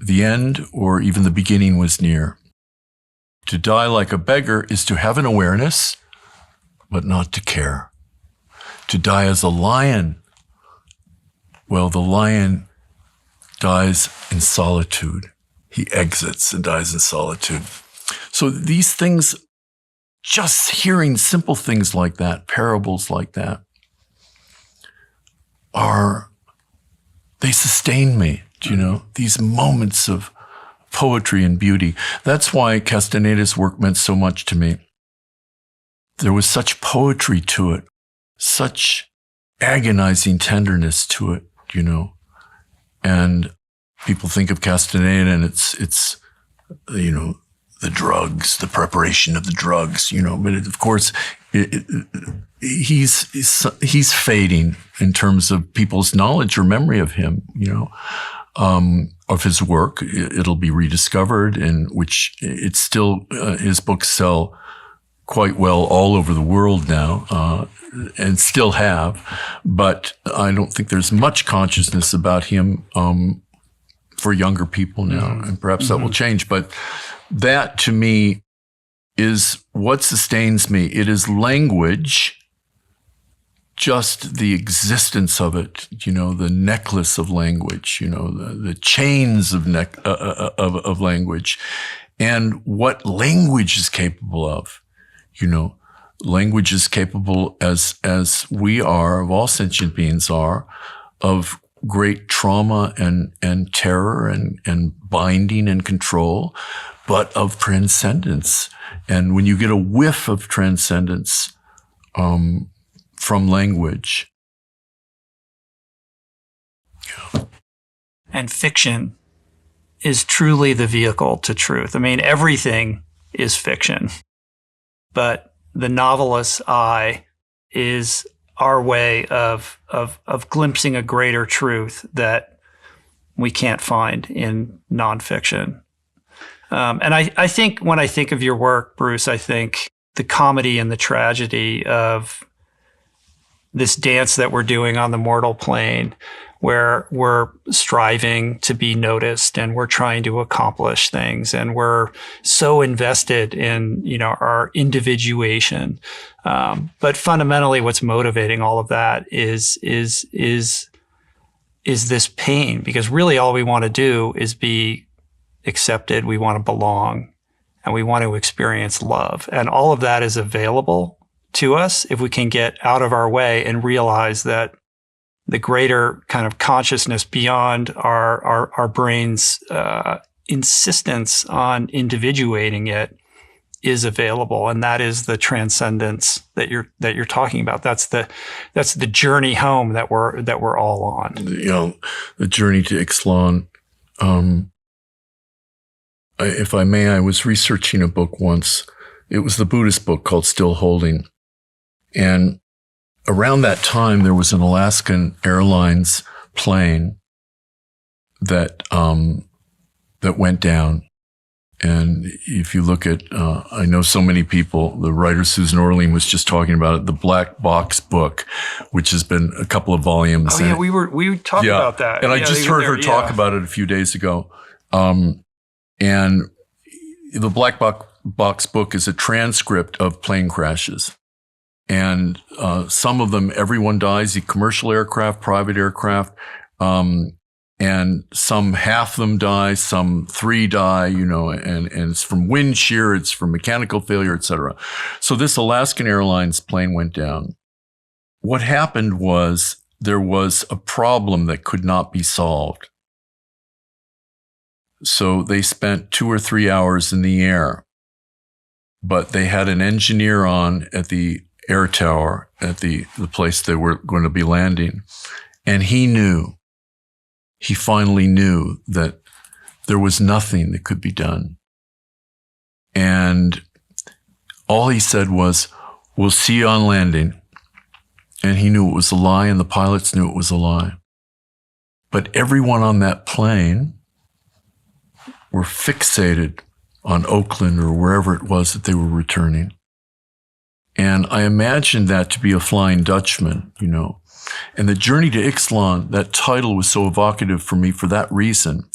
the end or even the beginning was near. To die like a beggar is to have an awareness, but not to care. To die as a lion, well, the lion dies in solitude. He exits and dies in solitude. So these things, just hearing simple things like that, parables like that, they sustain me, you know, these moments of poetry and beauty. That's why Castaneda's work meant so much to me. There was such poetry to it, such agonizing tenderness to it, you know. And people think of Castaneda and it's you know, the drugs, the preparation of the drugs, you know. But of course, he's fading in terms of people's knowledge or memory of him, you know, of his work. It'll be rediscovered, in which it's still, his books sell quite well all over the world now, and still have. But I don't think there's much consciousness about him for younger people now, and perhaps that will change. But that, to me, is what sustains me. It is language, just the existence of it, you know, the necklace of language, you know, the chains of language, and what language is capable of. You know, language is capable, as we are, of all sentient beings are, of great trauma and terror and binding and control, but of transcendence. And when you get a whiff of transcendence from language. Yeah. And fiction is truly the vehicle to truth. I mean, everything is fiction, but the novelist's eye is our way of glimpsing a greater truth that we can't find in nonfiction. And I think when I think of your work, Bruce, I think the comedy and the tragedy of this dance that we're doing on the mortal plane, where we're striving to be noticed and we're trying to accomplish things and we're so invested in, you know, our individuation. But fundamentally, what's motivating all of that is this pain, because really all we want to do is be accepted. We want to belong and we want to experience love. And all of that is available to us if we can get out of our way and realize that the greater kind of consciousness beyond our brain's insistence on individuating it is available, and that is the transcendence that you're talking about. That's the journey home that we're all on. You know, the journey to Ixtlan. If I may, I was researching a book once. It was the Buddhist book called Still Holding, and around that time, there was an Alaskan Airlines plane that went down. And if you look at, I know so many people, the writer Susan Orlean was just talking about it, the Black Box book, which has been a couple of volumes. Oh, yeah, we talked about that. And I just heard her talk about it a few days ago. And the Black Box book is a transcript of plane crashes. And some of them, everyone dies, the commercial aircraft, private aircraft, and some half them die, some 3 die, you know, and it's from wind shear, it's from mechanical failure, etc. So this Alaskan Airlines plane went down. What happened was there was a problem that could not be solved. So they spent 2 or 3 hours in the air but they had an engineer on at the air tower at the place they were going to be landing. And he finally knew that there was nothing that could be done. And all he said was, "We'll see you on landing." And he knew it was a lie, and the pilots knew it was a lie. But everyone on that plane were fixated on Oakland or wherever it was that they were returning. And I imagined that to be a Flying Dutchman, you know. And the Journey to Ixtlan, that title was so evocative for me for that reason.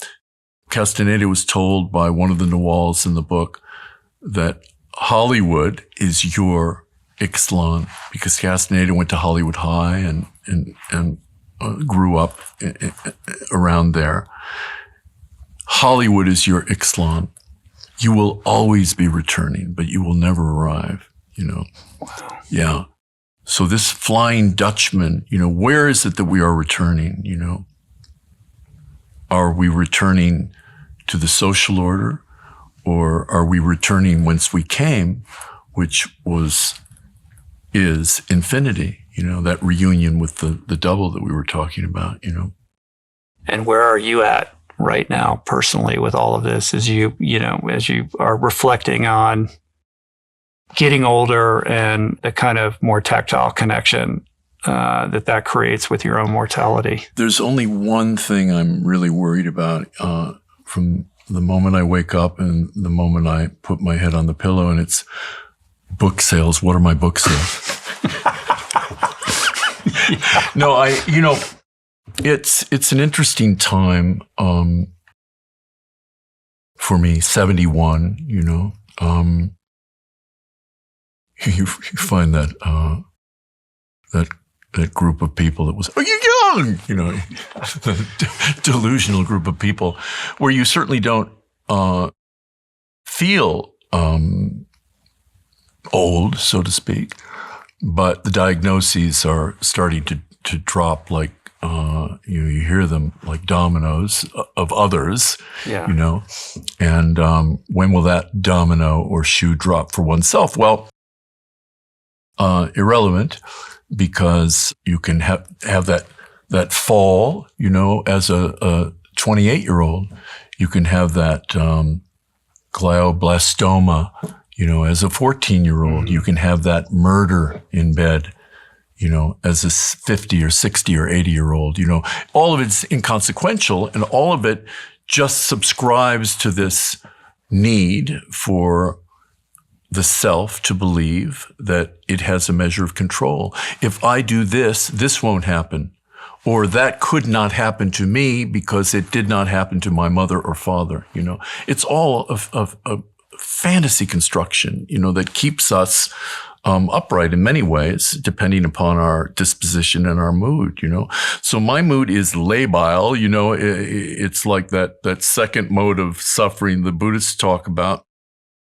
Castaneda was told by one of the Nawals in the book that Hollywood is your Ixtlan, because Castaneda went to Hollywood High and grew up around there. Hollywood is your Ixtlan. You will always be returning, but you will never arrive, you know. Wow. Yeah. So this Flying Dutchman, you know, where is it that we are returning, you know? Are we returning to the social order, or are we returning whence we came, which is infinity, you know, that reunion with the double that we were talking about, you know? And where are you at right now, personally, with all of this, as you are reflecting on getting older and the kind of more tactile connection that creates with your own mortality? There's only one thing I'm really worried about from the moment I wake up and the moment I put my head on the pillow, and it's book sales. What are my book sales? No, it's an interesting time for me, 71, you know. You find that that group of people that was, "Are you young?" You know, the delusional group of people where you certainly don't feel old, so to speak, but the diagnoses are starting to drop like, you hear them like dominoes of others, yeah. You know, and when will that domino or shoe drop for oneself? Well, irrelevant, because you can have that fall, you know, as a 28-year-old, you can have that glioblastoma, you know, as a 14-year-old, Mm-hmm. you can have that murder in bed, you know, as a 50 or 60 or 80-year-old, you know. All of it's inconsequential, and all of it just subscribes to this need for the self to believe that it has a measure of control. If I do this, this won't happen. Or that could not happen to me because it did not happen to my mother or father, you know. It's all a fantasy construction, you know, that keeps us upright in many ways, depending upon our disposition and our mood, you know. So my mood is labile, you know. It's like that second mode of suffering the Buddhists talk about,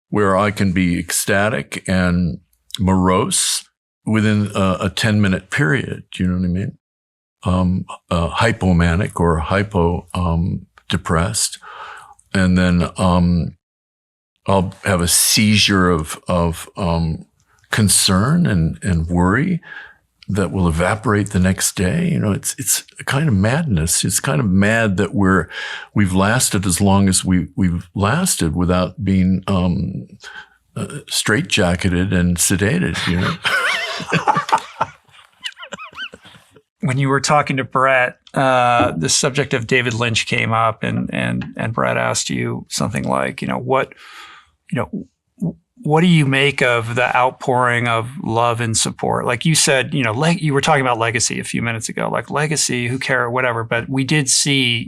where I can be ecstatic and morose within a 10-minute period. Do you know what I mean? Hypomanic or depressed. And then I'll have a seizure of concern and worry that will evaporate the next day. You know, it's a kind of madness. It's kind of mad that we've lasted as long as we've lasted without being straitjacketed and sedated, you know. When you were talking to Brett, the subject of David Lynch came up, and Brett asked you something like, what do you make of the outpouring of love and support? Like you said, you were talking about legacy a few minutes ago, like legacy, who cares, whatever. But we did see,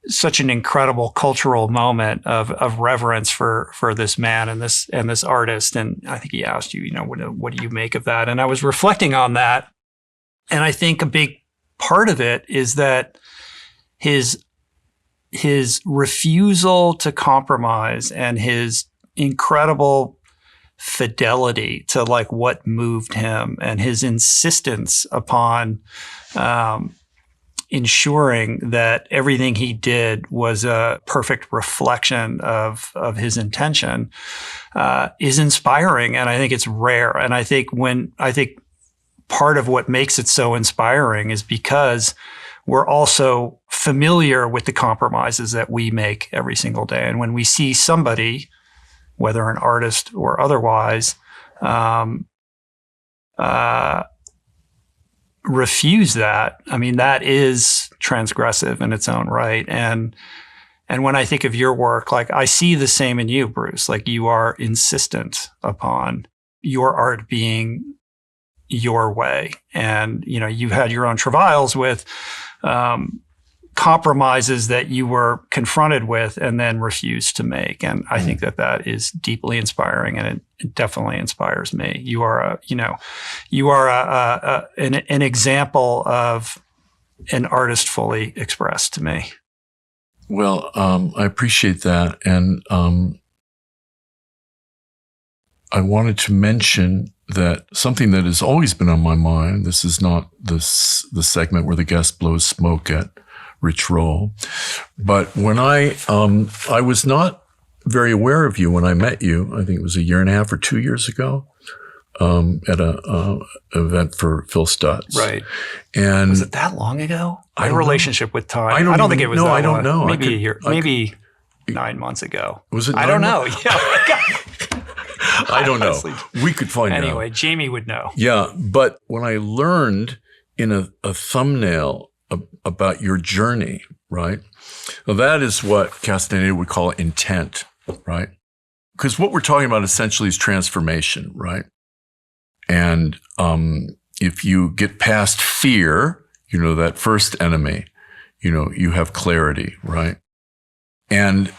such an incredible cultural moment of reverence for this man and this artist. And I think he asked you, what do you make of that? And I was reflecting on that. And I think a big part of it is that his refusal to compromise and his incredible fidelity to like what moved him, and his insistence upon ensuring that everything he did was a perfect reflection of his intention is inspiring. And I think it's rare. And I think part of what makes it so inspiring is because we're also familiar with the compromises that we make every single day. And when we see somebody, whether an artist or otherwise, refuse that, I mean, that is transgressive in its own right. And when I think of your work, like I see the same in you, Bruce, like you are insistent upon your art being your way. And, you know, you've had your own travails with compromises that you were confronted with and then refused to make. And I think that is deeply inspiring, and it definitely inspires me. You are an example of an artist fully expressed to me. Well, I appreciate that. And I wanted to mention that something that has always been on my mind, this is not the segment where the guest blows smoke at Rich Roll, but when I was not very aware of you when I met you, I think it was 1.5 years or 2 years ago, at a event for Phil Stutz. Right. And was it that long ago? My relationship with time. I don't think it was that I don't long. know. Maybe a year, maybe 9 months ago. Was it? I don't know. Yeah. I don't know. We could find out. Anyway, Jamie would know. Yeah. But when I learned in a thumbnail about your journey, right? Well, that is what Castaneda would call intent, right? Because what we're talking about essentially is transformation, right? And if you get past fear, you know, that first enemy, you know, you have clarity, right? And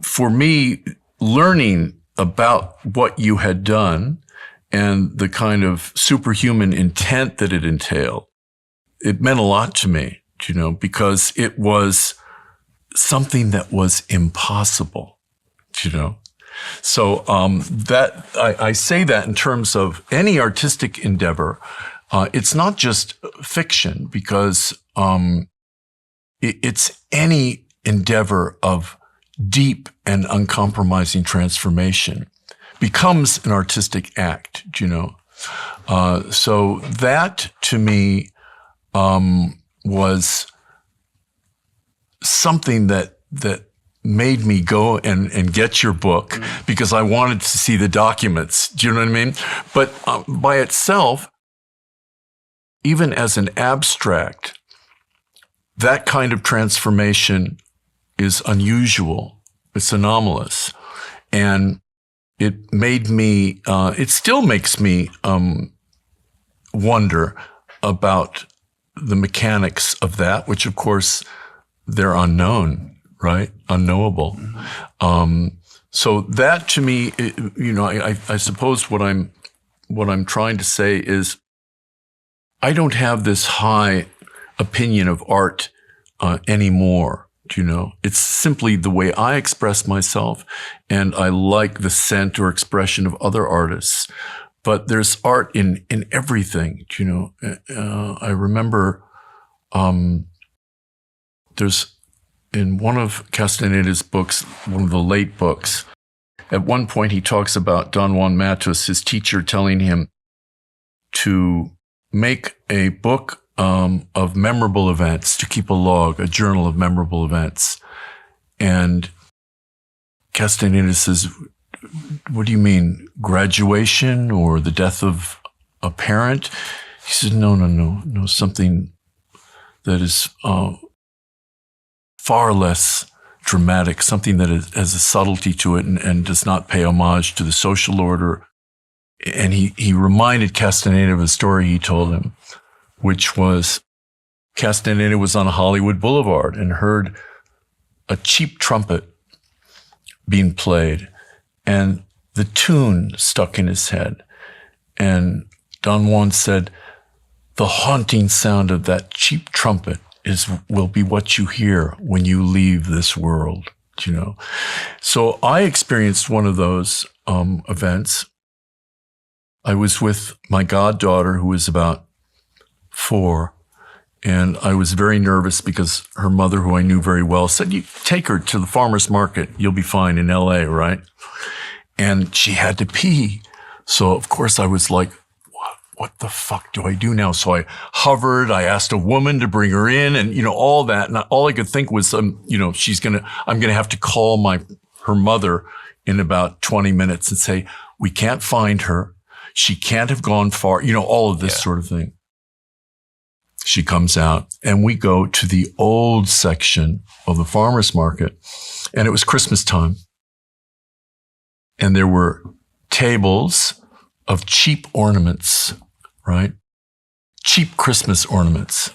for me, learning about what you had done and the kind of superhuman intent that it entailed, it meant a lot to me, you know, because it was something that was impossible, you know. So that I say that in terms of any artistic endeavor, it's not just fiction, because it's any endeavor of deep and uncompromising transformation becomes an artistic act, you know. So that to me was something that made me go and get your book, because I wanted to see the documents. Do you know what I mean? But by itself, even as an abstract, that kind of transformation is unusual. It's anomalous. And it made me, it still makes me wonder about the mechanics of that, which of course they're unknown, right? Unknowable. So that to me, you know, I suppose what I'm trying to say is I don't have this high opinion of art anymore. You know, it's simply the way I express myself, and I like the scent or expression of other artists. But there's art in everything. You know, I remember there's in one of Castaneda's books, one of the late books, at one point he talks about Don Juan Matus, his teacher, telling him to make a book of memorable events, to keep a log, a journal of memorable events. And Castaneda says, what do you mean, graduation or the death of a parent? He says, no, something that is far less dramatic, something that has a subtlety to it and does not pay homage to the social order. And he reminded Castaneda of a story he told him, which was Castaneda was on Hollywood Boulevard and heard a cheap trumpet being played, and the tune stuck in his head. And Don Juan said, the haunting sound of that cheap trumpet will be what you hear when you leave this world, you know. So I experienced one of those events. I was with my goddaughter, who was about 4, And I was very nervous because her mother, who I knew very well, said, "You take her to the farmer's market. You'll be fine in LA, right?" And she had to pee. So, of course, I was like, what the fuck do I do now? So I hovered. I asked a woman to bring her in and, all that. And all I could think was, I'm going to have to call her mother in about 20 minutes and say, "We can't find her. She can't have gone far," all of this sort of thing. She comes out and we go to the old section of the farmer's market, and it was Christmas time. And there were tables of cheap ornaments, right? Cheap Christmas ornaments.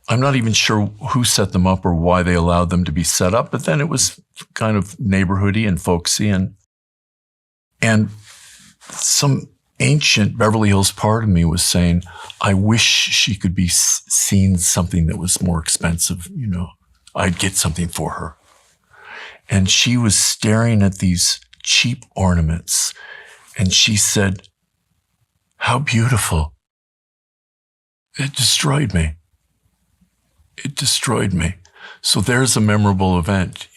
I'm not even sure who set them up or why they allowed them to be set up, but then it was kind of neighborhoody and folksy, and some ancient Beverly Hills part of me was saying, I wish she could be seen something that was more expensive, I'd get something for her. And she was staring at these cheap ornaments, and she said, "How beautiful." It destroyed me. It destroyed me. So there's a memorable event,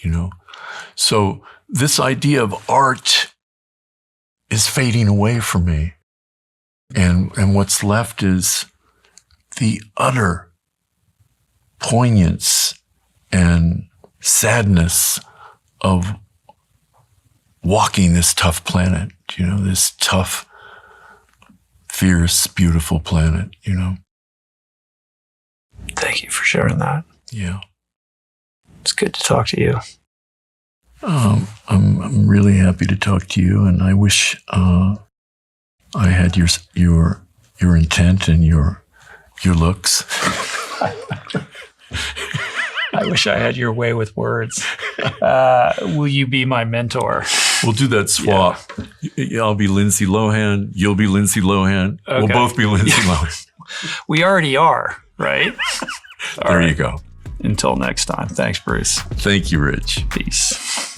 So this idea of art is fading away from me. And what's left is the utter poignance and sadness of walking this tough planet, this tough, fierce, beautiful planet, Thank you for sharing that. Yeah. It's good to talk to you. I'm really happy to talk to you, and I wish I had your intent and your looks. I wish I had your way with words. Will you be my mentor? We'll do that swap. Yeah. I'll be Lindsay Lohan. You'll be Lindsay Lohan. Okay. We'll both be Lindsay Lohan. We already are, right? There you go. Until next time. Thanks, Bruce. Thank you, Rich. Peace.